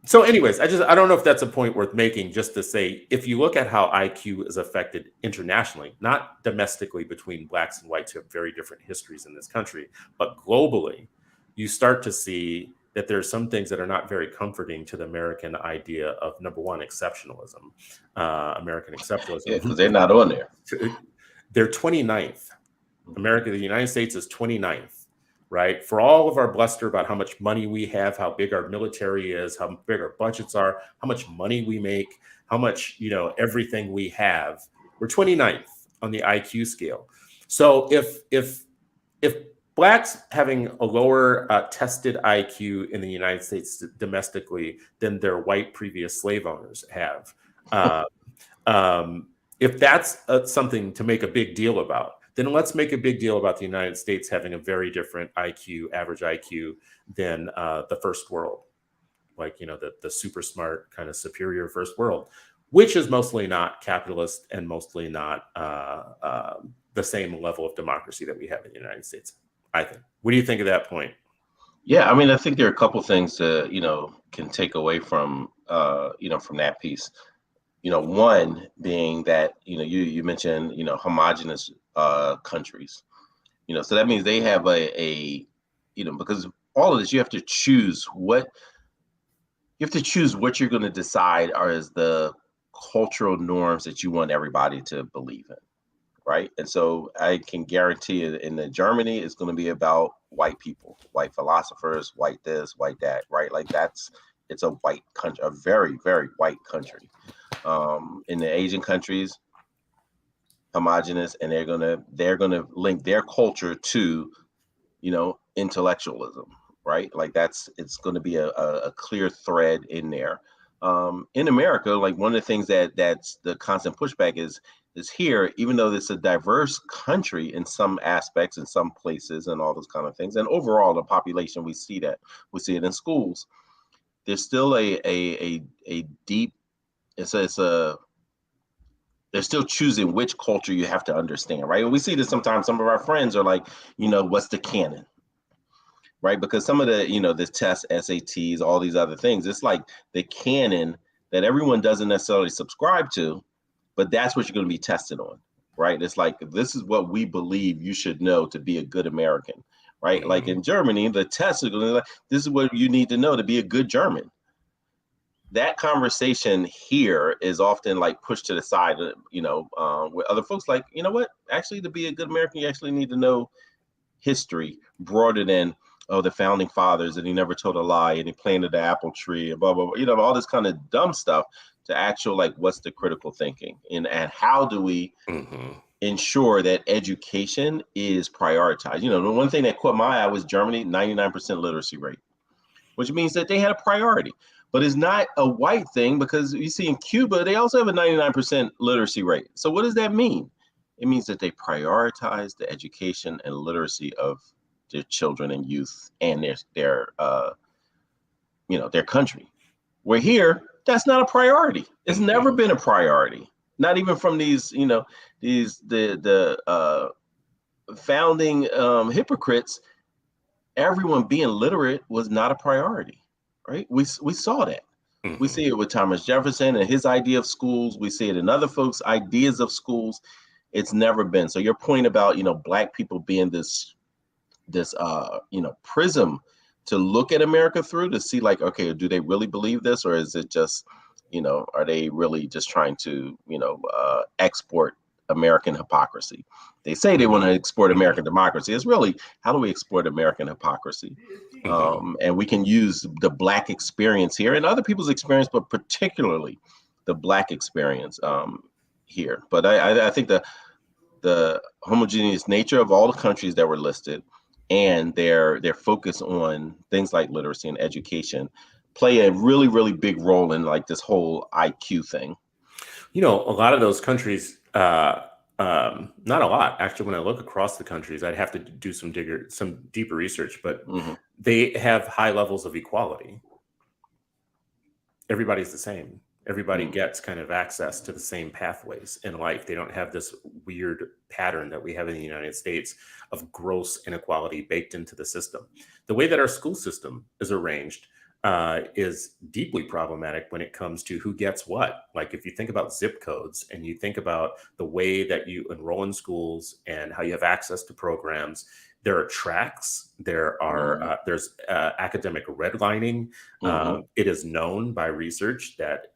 so anyways, I don't know if that's a point worth making, just to say, if you look at how IQ is affected internationally, not domestically between blacks and whites who have very different histories in this country, but globally, you start to see that there are some things that are not very comforting to the American idea of, number one, exceptionalism, American exceptionalism. Yeah, because they're not on there. They're 29th. America, the United States is 29th. Right? For all of our bluster about how much money we have, how big our military is, how big our budgets are, how much money we make, how much, you know, everything we have, we're 29th on the IQ scale. So if blacks having a lower tested IQ in the United States domestically than their white previous slave owners have, if that's something to make a big deal about, then let's make a big deal about the United States having a very different IQ, average IQ, than the first world, like, you know, the super smart kind of superior first world, which is mostly not capitalist and mostly not the same level of democracy that we have in the United States, I think. What do you think of that point? Yeah, I mean, I think there are a couple things to, you know, can take away from, you know, from that piece. You know, one being that, you know, you mentioned, you know, homogenous countries, you know, so that means they have a, you know, because all of this, you have to choose what you're going to decide are as the cultural norms that you want everybody to believe in, right? And so I can guarantee in the Germany, it's going to be about white people, white philosophers, white this, white that, right? Like it's a white country, a very, very white country. In the Asian countries, homogenous, and they're gonna link their culture to, you know, intellectualism, right? Like it's going to be a clear thread in there. In America, like one of the things that's the constant pushback is here, even though it's a diverse country in some aspects, in some places, and all those kind of things, and overall the population, we see it in schools. There's still a deep, they're still choosing which culture you have to understand, right? And we see this sometimes. Some of our friends are like, you know, what's the canon, right? Because some of the, you know, this test, SATs, all these other things, it's like the canon that everyone doesn't necessarily subscribe to, but that's what you're going to be tested on, right? It's like, this is what we believe you should know to be a good American, right? Mm-hmm. Like in Germany, the test is going to be like, this is what you need to know to be a good German. That conversation here is often like pushed to the side, you know, with other folks like, you know what, actually to be a good American, you actually need to know history broader than, oh, the founding fathers, and he never told a lie, and he planted the apple tree, and blah, blah, blah, you know, all this kind of dumb stuff, to actual, like, what's the critical thinking, and how do we ensure that education is prioritized? You know, the one thing that caught my eye was Germany, 99% literacy rate, which means that they had a priority. But it's not a white thing, because you see in Cuba, they also have a 99% literacy rate. So what does that mean? It means that they prioritize the education and literacy of their children and youth and their you know, their country. Where here, that's not a priority. It's never been a priority. Not even from these, you know, the founding hypocrites. Everyone being literate was not a priority. Right, we saw that. We see it with Thomas Jefferson and his idea of schools. We see it in other folks' ideas of schools. It's never been. So your point about, Black people being this prism to look at America through, to see like, okay, do they really believe this, or is it just, are they really just trying to, export American hypocrisy? They say they want to export American democracy. It's really, how do we export American hypocrisy? And we can use the Black experience here and other people's experience, but particularly the Black experience here. But I think the homogeneous nature of all the countries that were listed and their focus on things like literacy and education play a really, really big role in like this whole IQ thing. A lot of those countries, not a lot, actually, when I look across the countries, I'd have to do some deeper research, but they have high levels of equality. Everybody's the same. Everybody gets kind of access to the same pathways in life. They don't have this weird pattern that we have in the United States of gross inequality baked into the system. The way that our school system is arranged is deeply problematic when it comes to who gets what. Like if you think about zip codes and you think about the way that you enroll in schools and how you have access to programs, there are tracks, there's academic redlining. It is known by research that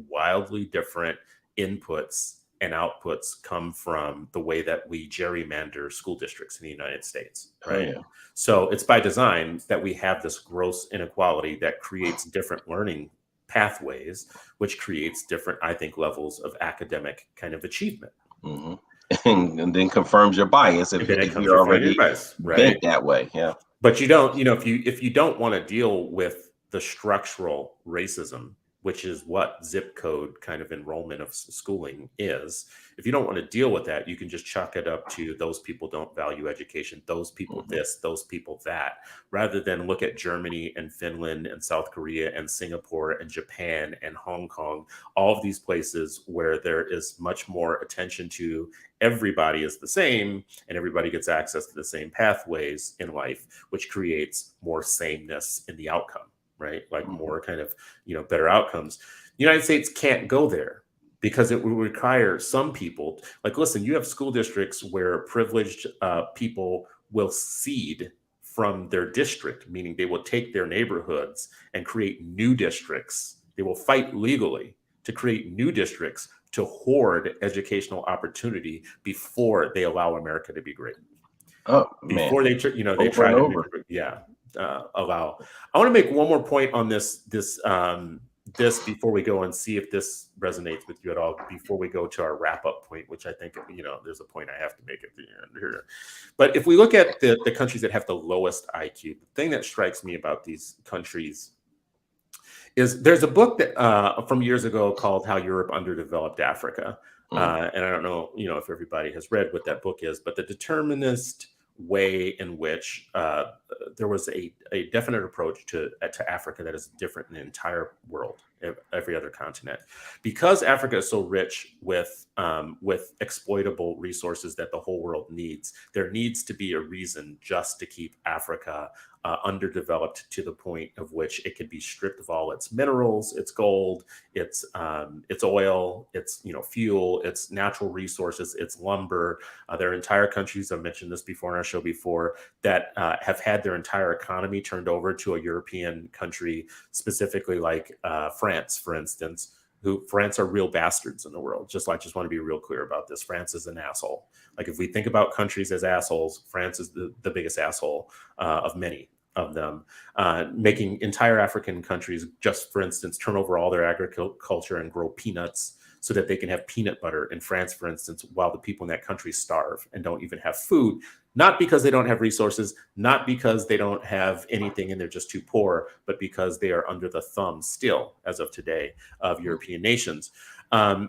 wildly different inputs and outputs come from the way that we gerrymander school districts in the United States, right? So it's by design that we have this gross inequality that creates different learning pathways, which creates different, I think, levels of academic kind of achievement. And then confirms your bias if you're already bent that way. Yeah. But you don't, if you don't want to deal with the structural racism, which is what zip code kind of enrollment of schooling is, if you don't want to deal with that, you can just chalk it up to those people don't value education, those people this, those people that, rather than look at Germany and Finland and South Korea and Singapore and Japan and Hong Kong, all of these places where there is much more attention to everybody is the same and everybody gets access to the same pathways in life, which creates more sameness in the outcome. Right? Like more kind of, better outcomes. The United States can't go there because it would require some people, like, listen, you have school districts where privileged people will cede from their district, meaning they will take their neighborhoods and create new districts. They will fight legally to create new districts to hoard educational opportunity before they allow America to be great. Before they try to, allow. I want to make one more point on this before we go and see if this resonates with you at all before we go to our wrap-up point, which I think, there's a point I have to make at the end here. But if we look at the countries that have the lowest IQ, the thing that strikes me about these countries is there's a book that from years ago called How Europe Underdeveloped Africa. And I don't know, if everybody has read what that book is, but the determinist way in which there was a definite approach to Africa that is different in the entire world, every other continent, because Africa is so rich with exploitable resources that the whole world needs. There needs to be a reason just to keep Africa underdeveloped to the point of which it could be stripped of all its minerals, its gold, its oil, its fuel, its natural resources, its lumber. There are entire countries, I've mentioned this before in our show before, that have had their entire economy turned over to a European country, specifically like France, for instance. France are real bastards in the world. I just want to be real clear about this. France is an asshole. Like if we think about countries as assholes, France is the biggest asshole of many of them, making entire African countries, just for instance, turn over all their agriculture and grow peanuts so that they can have peanut butter in France, for instance, while the people in that country starve and don't even have food. Not because they don't have resources, not because they don't have anything and they're just too poor, but because they are under the thumb still, as of today, of European nations.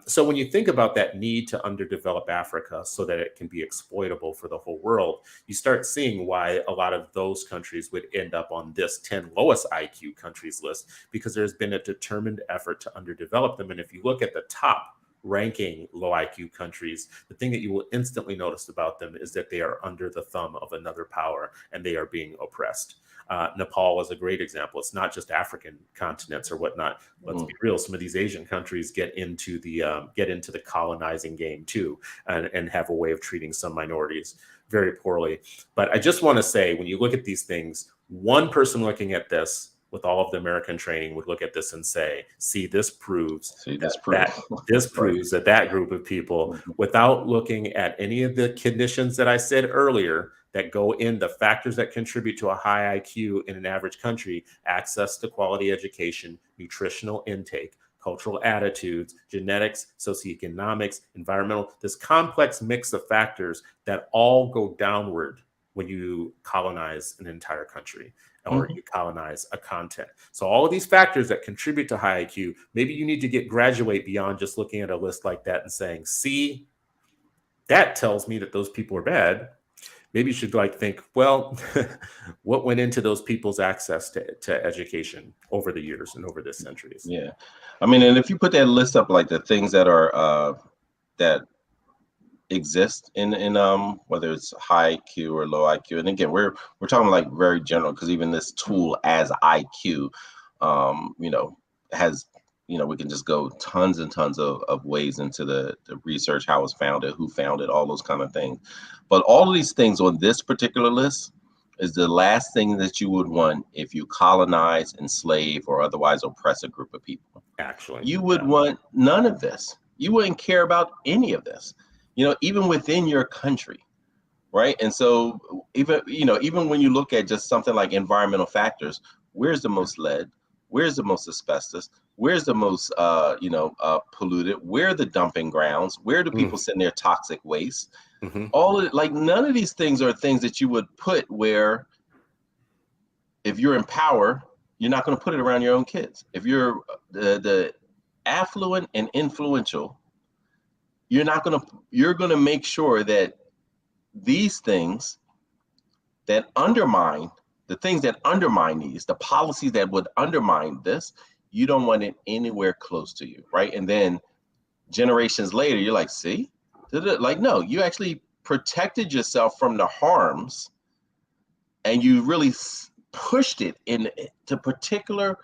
So when you think about that need to underdevelop Africa so that it can be exploitable for the whole world, you start seeing why a lot of those countries would end up on this 10 lowest IQ countries list, because there's been a determined effort to underdevelop them. And if you look at the top ranking low IQ countries, the thing that you will instantly notice about them is that they are under the thumb of another power and they are being oppressed. Nepal is a great example. It's not just African continents or whatnot. Let's be real. Some of these Asian countries get into the colonizing game too, and have a way of treating some minorities very poorly. But I just want to say, when you look at these things, one person looking at this with all of the American training would look at this and say, see, this proves that group of people, without looking at any of the conditions that I said earlier that go in, the factors that contribute to a high IQ in an average country: access to quality education, nutritional intake, cultural attitudes, genetics, socioeconomics, environmental, this complex mix of factors that all go downward when you colonize an entire country or you colonize a content. So all of these factors that contribute to high IQ, maybe you need to graduate beyond just looking at a list like that and saying, see, that tells me that those people are bad. Maybe you should think, well, what went into those people's access to education over the years and over the centuries? Yeah. I mean, and if you put that list up, like the things that are that exist in whether it's high IQ or low IQ, and again, we're talking like very general, because even this tool as IQ, has, we can just go tons and tons of ways into the research, how it's founded, who found it, all those kind of things. But all of these things on this particular list is the last thing that you would want if you colonize, enslave, or otherwise oppress a group of people. Actually, you would want none of this. You wouldn't care about any of this, even within your country, right? And so even when you look at just something like environmental factors, where's the most lead? Where's the most asbestos? Where's the most polluted? Where are the dumping grounds? Where do people send their toxic waste? All of it, like, none of these things are things that you would put where, if you're in power, you're not going to put it around your own kids. If you're the affluent and influential, you're going to make sure that these things that undermine the things that undermine these, the policies that would undermine this, you don't want it anywhere close to you, right? And then generations later, you're like, see, like, no, you actually protected yourself from the harms, and you really pushed it into particular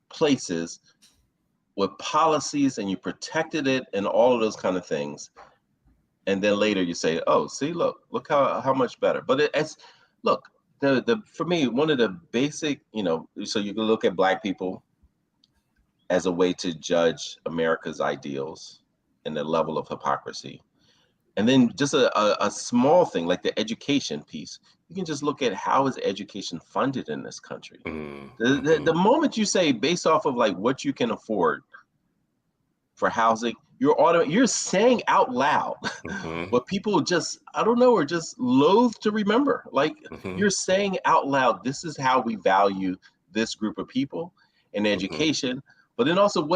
places with policies, and you protected it and all of those kind of things. And then later you say, oh, see, look how much better. But look, for me, one of the basic, so you can look at Black people as a way to judge America's ideals and the level of hypocrisy. And then just a small thing like the education piece, you can just look at how is education funded in this country. The moment you say, based off of like what you can afford for housing, you're saying out loud what people just, I don't know, are just loath to remember. Like, you're saying out loud, this is how we value this group of people in education, but then also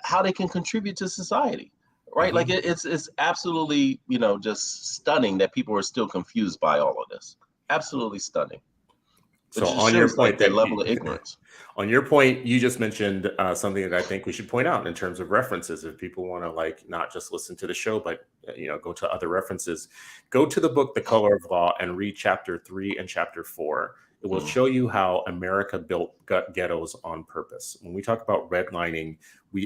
how they can contribute to society. Right. Like it's absolutely, just stunning that people are still confused by all of this. Absolutely stunning. So on your point, that level of ignorance. On your point, you just mentioned something that I think we should point out in terms of references. If people want to not just listen to the show, but go to other references, go to the book The Color of Law and read chapter 3 and chapter 4. It will show you how America built ghettos on purpose. When we talk about redlining,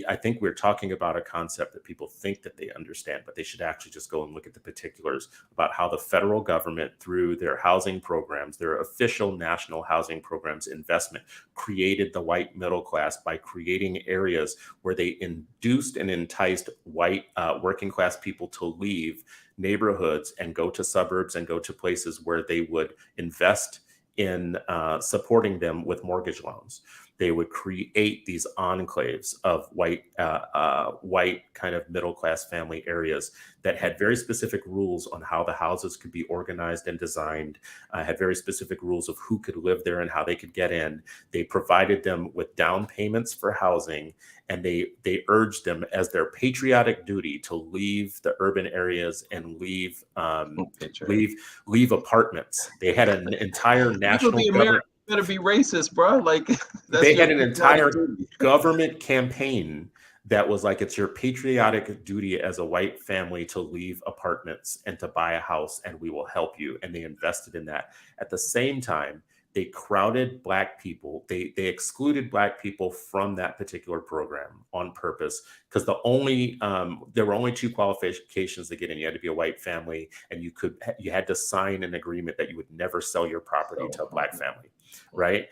I think we're talking about a concept that people think that they understand, but they should actually just go and look at the particulars about how the federal government, through their housing programs, their official national housing programs investment, created the white middle class by creating areas where they induced and enticed white working class people to leave neighborhoods and go to suburbs and go to places where they would invest in supporting them with mortgage loans. They would create these enclaves of white kind of middle class family areas that had very specific rules on how the houses could be organized and designed, had very specific rules of who could live there and how they could get in. They provided them with down payments for housing, and they urged them as their patriotic duty to leave the urban areas and leave apartments. They had an entire national government. Better be racist, bro. Like, they had an entire government campaign that was like, it's your patriotic duty as a white family to leave apartments and to buy a house, and we will help you. And they invested in that. At the same time, they crowded Black people. They excluded Black people from that particular program on purpose, because there were only 2 qualifications to get in. You had to be a white family, and you had to sign an agreement that you would never sell your property to a Black family, right?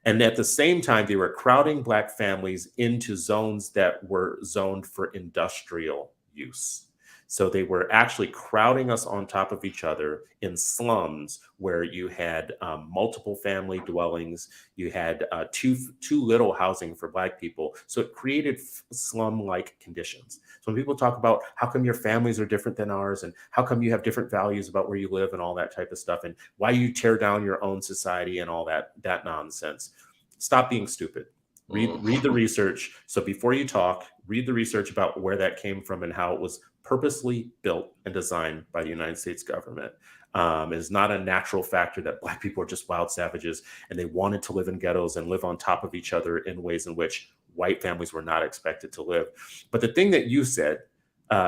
And at the same time, they were crowding Black families into zones that were zoned for industrial use. So they were actually crowding us on top of each other in slums where you had multiple family dwellings. You had too little housing for Black people. So it created slum-like conditions. So when people talk about how come your families are different than ours, and how come you have different values about where you live and all that type of stuff, and why you tear down your own society and all that nonsense, stop being stupid. Read the research. So before you talk, read the research about where that came from and how it was purposely built and designed by the United States government. It is not a natural factor that Black people are just wild savages and they wanted to live in ghettos and live on top of each other in ways in which white families were not expected to live. But the thing that you said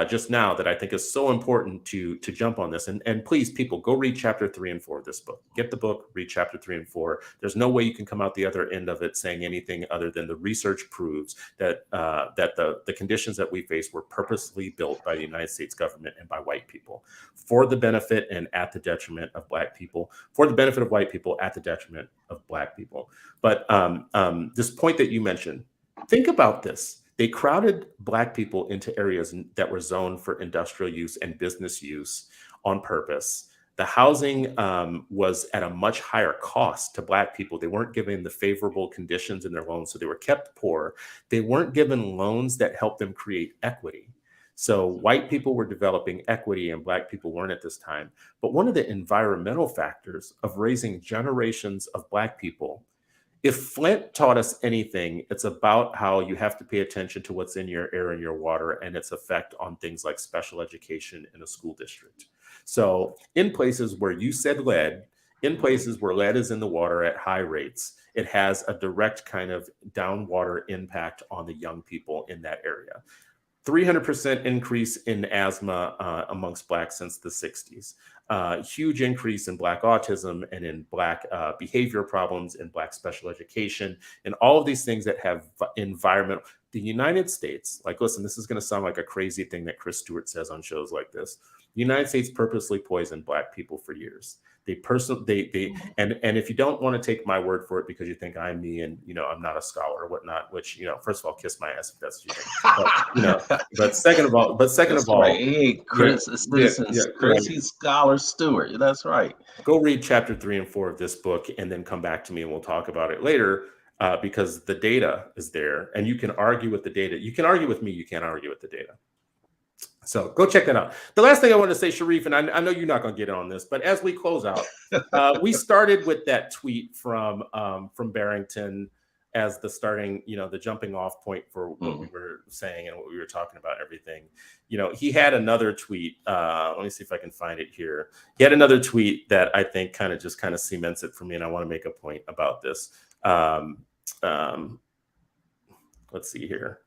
just now that I think is so important to jump on this, and please, people, go read chapter 3 and 4 of this book. Get the book, read chapter 3 and 4. There's no way you can come out the other end of it saying anything other than the research proves that the conditions that we face were purposely built by the United States government and by white people for the benefit and at the detriment of Black people, for the benefit of white people at the detriment of Black people. But this point that you mentioned, think about this. They crowded Black people into areas that were zoned for industrial use and business use on purpose. The housing was at a much higher cost to Black people. They weren't given the favorable conditions in their loans, so they were kept poor. They weren't given loans that helped them create equity. So white people were developing equity and Black people weren't at this time. But one of the environmental factors of raising generations of Black people, if Flint taught us anything, it's about how you have to pay attention to what's in your air and your water and its effect on things like special education in a school district. So in places where you said lead, in places where lead is in the water at high rates, it has a direct kind of downwater impact on the young people in that area. 300% increase in asthma amongst Blacks since the 60s. Huge increase in Black autism and in Black behavior problems, in Black special education, and all of these things that have environmental. The United States, like, listen, this is going to sound like a crazy thing that Chris Stewart says on shows like this. The United States purposely poisoned Black people for years. And if you don't want to take my word for it because you think I'm me and I'm not a scholar or whatnot, which first of all, kiss my ass if that's what you think. But second of all, right. Hey, Chris, crazy scholar Stewart. That's right. Go read chapter 3 and 4 of this book and then come back to me and we'll talk about it later. Because the data is there and you can argue with the data. You can argue with me, you can't argue with the data. So go check that out. The last thing I want to say, Sharif, and I know you're not going to get on this, but as we close out, we started with that tweet from Barrington as the starting, the jumping off point for what we were saying and what we were talking about, everything. He had another tweet. Let me see if I can find it here. He had another tweet that I think kind of cements it for me, and I want to make a point about this. Let's see here.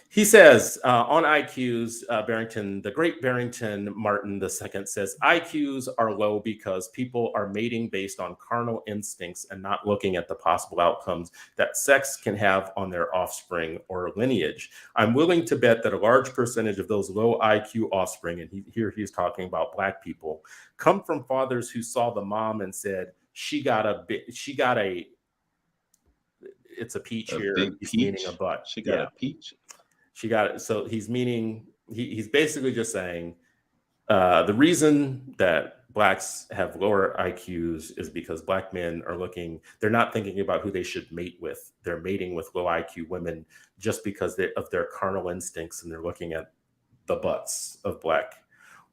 He says on IQs, the great Barrington Martin II says, IQs are low because people are mating based on carnal instincts and not looking at the possible outcomes that sex can have on their offspring or lineage. I'm willing to bet that a large percentage of those low IQ offspring, and here he's talking about Black people, come from fathers who saw the mom and said, it's a peach here. He's meaning a butt. She got a peach. She got it. So he's meaning, he's basically just saying the reason that Blacks have lower IQs is because Black men they're not thinking about who they should mate with. They're mating with low IQ women just because of their carnal instincts, and they're looking at the butts of Black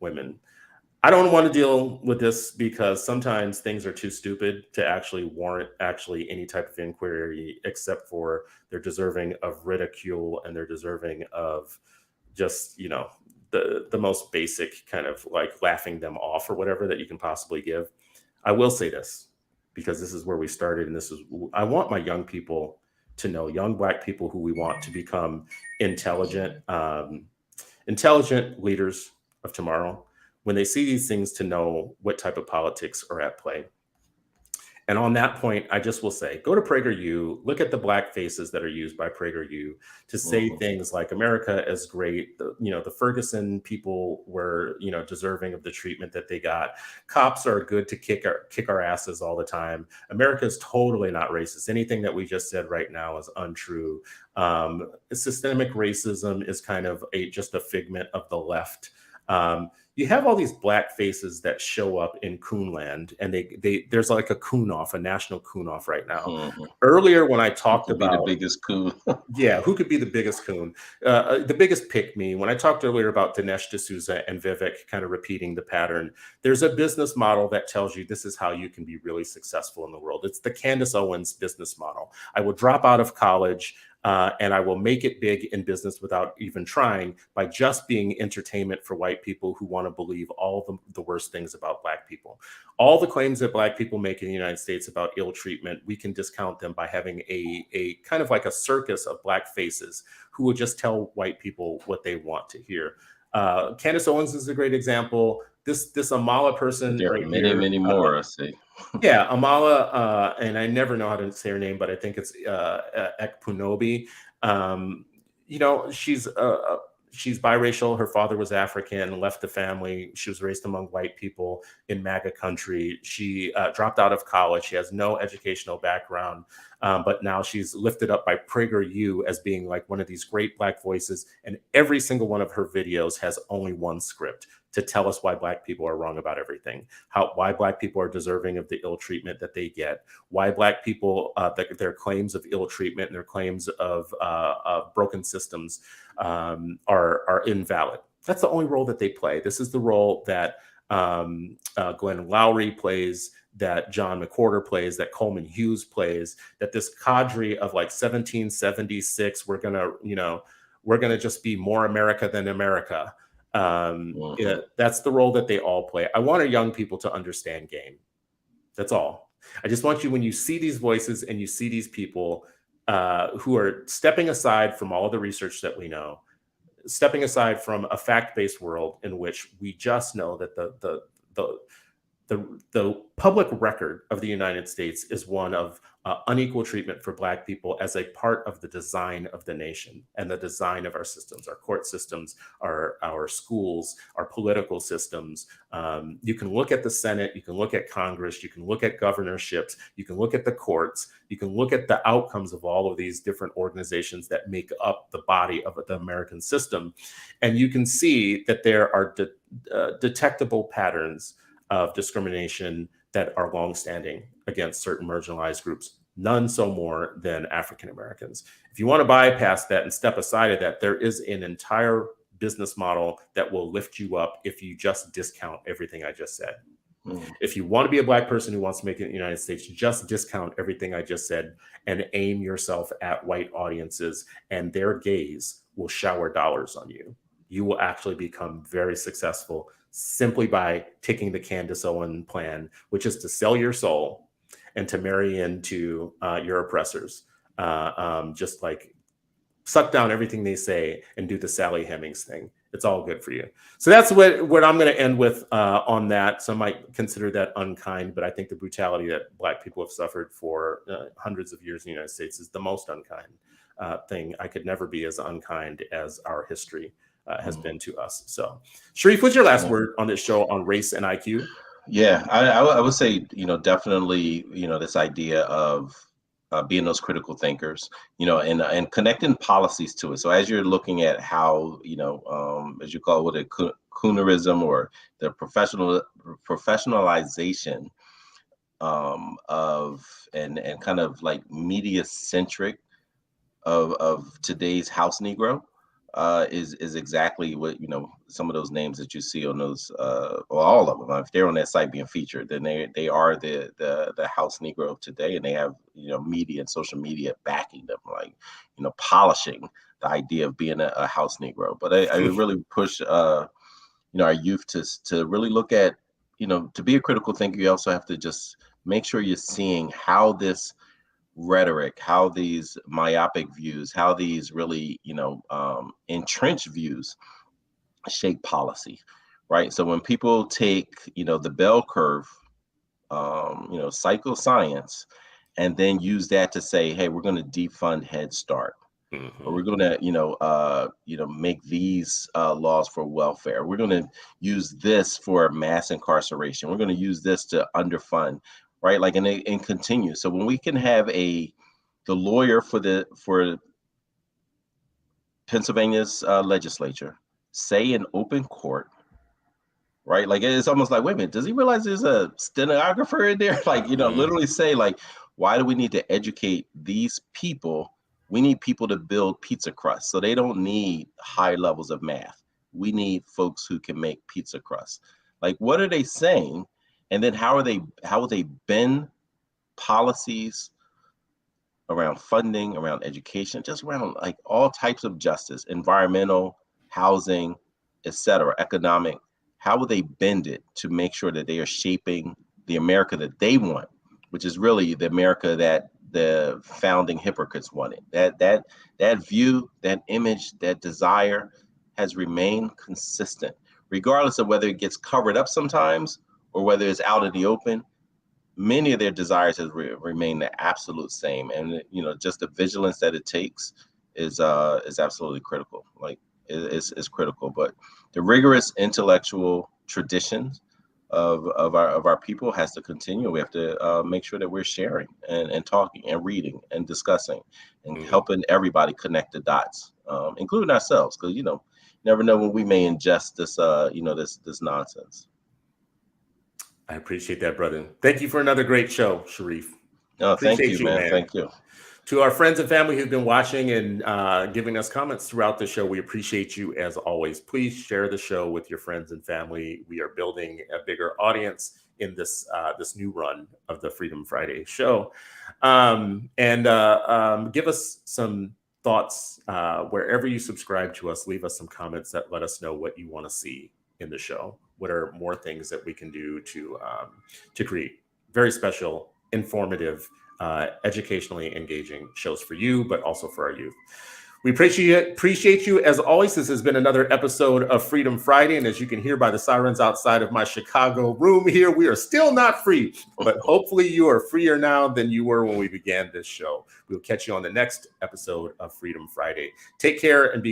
women. I don't want to deal with this because sometimes things are too stupid to actually warrant any type of inquiry, except for they're deserving of ridicule and they're deserving of just, the most basic kind of like laughing them off or whatever that you can possibly give. I will say this because this is where we started. And I want my young people to know, young Black people who we want to become intelligent leaders of tomorrow. When they see these things, to know what type of politics are at play. And on that point, I just will say, go to PragerU, look at the black faces that are used by PragerU to say things like America is great. The Ferguson people were, deserving of the treatment that they got. Cops are good to kick our asses all the time. America is totally not racist. Anything that we just said right now is untrue. Systemic racism is kind of just a figment of the left. You have all these black faces that show up in Coonland, and there's like a coon-off, a national coon-off right now. Earlier, when I talked about the biggest coon, yeah, who could be the biggest coon, the biggest pick me? When I talked earlier about Dinesh D'Souza and Vivek kind of repeating the pattern, there's a business model that tells you this is how you can be really successful in the world. It's the Candace Owens business model. I will drop out of college. And I will make it big in business without even trying, by just being entertainment for white people who want to believe all the worst things about black people. All the claims that black people make in the United States about ill treatment, we can discount them by having a kind of like a circus of black faces who will just tell white people what they want to hear. Candace Owens is a great example. This Amala person. There are many more, I see. Yeah, Amala, and I never know how to say her name, but I think it's Ekpunobi. She's biracial. Her father was African, left the family. She was raised among white people in MAGA country. She dropped out of college. She has no educational background, but now she's lifted up by PragerU as being like one of these great black voices. And every single one of her videos has only one script: to tell us why black people are wrong about everything, why black people are deserving of the ill treatment that they get, why black people, their claims of ill treatment and their claims of broken systems are invalid. That's the only role that they play. This is the role that Glenn Lowry plays, that John McWhorter plays, that Coleman Hughes plays, that this cadre of like 1776, we're gonna just be more America than America. That's the role that they all play. I want our young people to understand game. That's all. I just want you, when you see these voices and you see these people who are stepping aside from all of the research that we know, stepping aside from a fact-based world in which we just know that the public record of the United States is one of unequal treatment for black people as a part of the design of the nation and the design of our systems, our court systems, our schools, our political systems. You can look at the Senate, you can look at Congress, you can look at governorships, you can look at the courts, you can look at the outcomes of all of these different organizations that make up the body of the American system. And you can see that there are detectable patterns of discrimination that are longstanding against certain marginalized groups, none so more than African Americans. If you want to bypass that and step aside of that, there is an entire business model that will lift you up if you just discount everything I just said. If you want to be a black person who wants to make it in the United States, just discount everything I just said and aim yourself at white audiences, and their gaze will shower dollars on you. You will actually become very successful simply by taking the Candace Owens plan, which is to sell your soul and to marry into your oppressors. Just like suck down everything they say and do the Sally Hemings thing. It's all good for you. So that's what I'm going to end with on that. Some might consider that unkind, but I think the brutality that black people have suffered for hundreds of years in the United States is the most unkind thing. I could never be as unkind as our history has been to us. So, Sharif, what's your last word on this show on race and IQ? Yeah, I would say, definitely, this idea of being those critical thinkers, and connecting policies to it. So as you're looking at how, as you call it, coonerism, or the professionalization of and kind of like media centric of today's House Negro. Is exactly what, some of those names that you see on those, or all of them, if they're on that site being featured, then they are the House Negro of today, and they have, media and social media backing them, like, polishing the idea of being a House Negro. But I really push, our youth to really look at, to be a critical thinker, you also have to just make sure you're seeing how this rhetoric, how these myopic views, how these really, entrenched views shape policy, right? So when people take, the bell curve psychoscience, and then use that to say, hey, we're going to defund Head Start. Or we're going to, make these laws for welfare. We're going to use this for mass incarceration. We're going to use this to underfund, right? Like, and continue. So when we can have the lawyer for Pennsylvania's legislature say in open court, right? Like, it's almost like, wait a minute, does he realize there's a stenographer in there? Like, literally say, like, why do we need to educate these people? We need people to build pizza crust. So they don't need high levels of math. We need folks who can make pizza crust. Like, what are they saying? And then how will they bend policies around funding, around education, just around like all types of justice, environmental, housing, etc., economic? How will they bend it to make sure that they are shaping the America that they want, which is really the America that the founding hypocrites wanted? That view, that image, that desire has remained consistent, regardless of whether it gets covered up sometimes or whether it's out in the open. Many of their desires have remained the absolute same, and just the vigilance that it takes is absolutely critical. Like, it's critical. But the rigorous intellectual traditions of our people has to continue. We have to make sure that we're sharing and talking and reading and discussing and helping everybody connect the dots, including ourselves, because never know when we may ingest this this nonsense. I appreciate that, brother. Thank you for another great show, Sharif. No, thank you, man. Thank you. To our friends and family who've been watching and giving us comments throughout the show, we appreciate you as always. Please share the show with your friends and family. We are building a bigger audience in this new run of the Freedom Friday show. Give us some thoughts wherever you subscribe to us. Leave us some comments that let us know what you want to see in the show. What are more things that we can do to create very special, informative, educationally engaging shows for you, but also for our youth. We appreciate you as always. This has been another episode of Freedom Friday. And as you can hear by the sirens outside of my Chicago room here, we are still not free, but hopefully you are freer now than you were when we began this show. We'll catch you on the next episode of Freedom Friday. Take care and be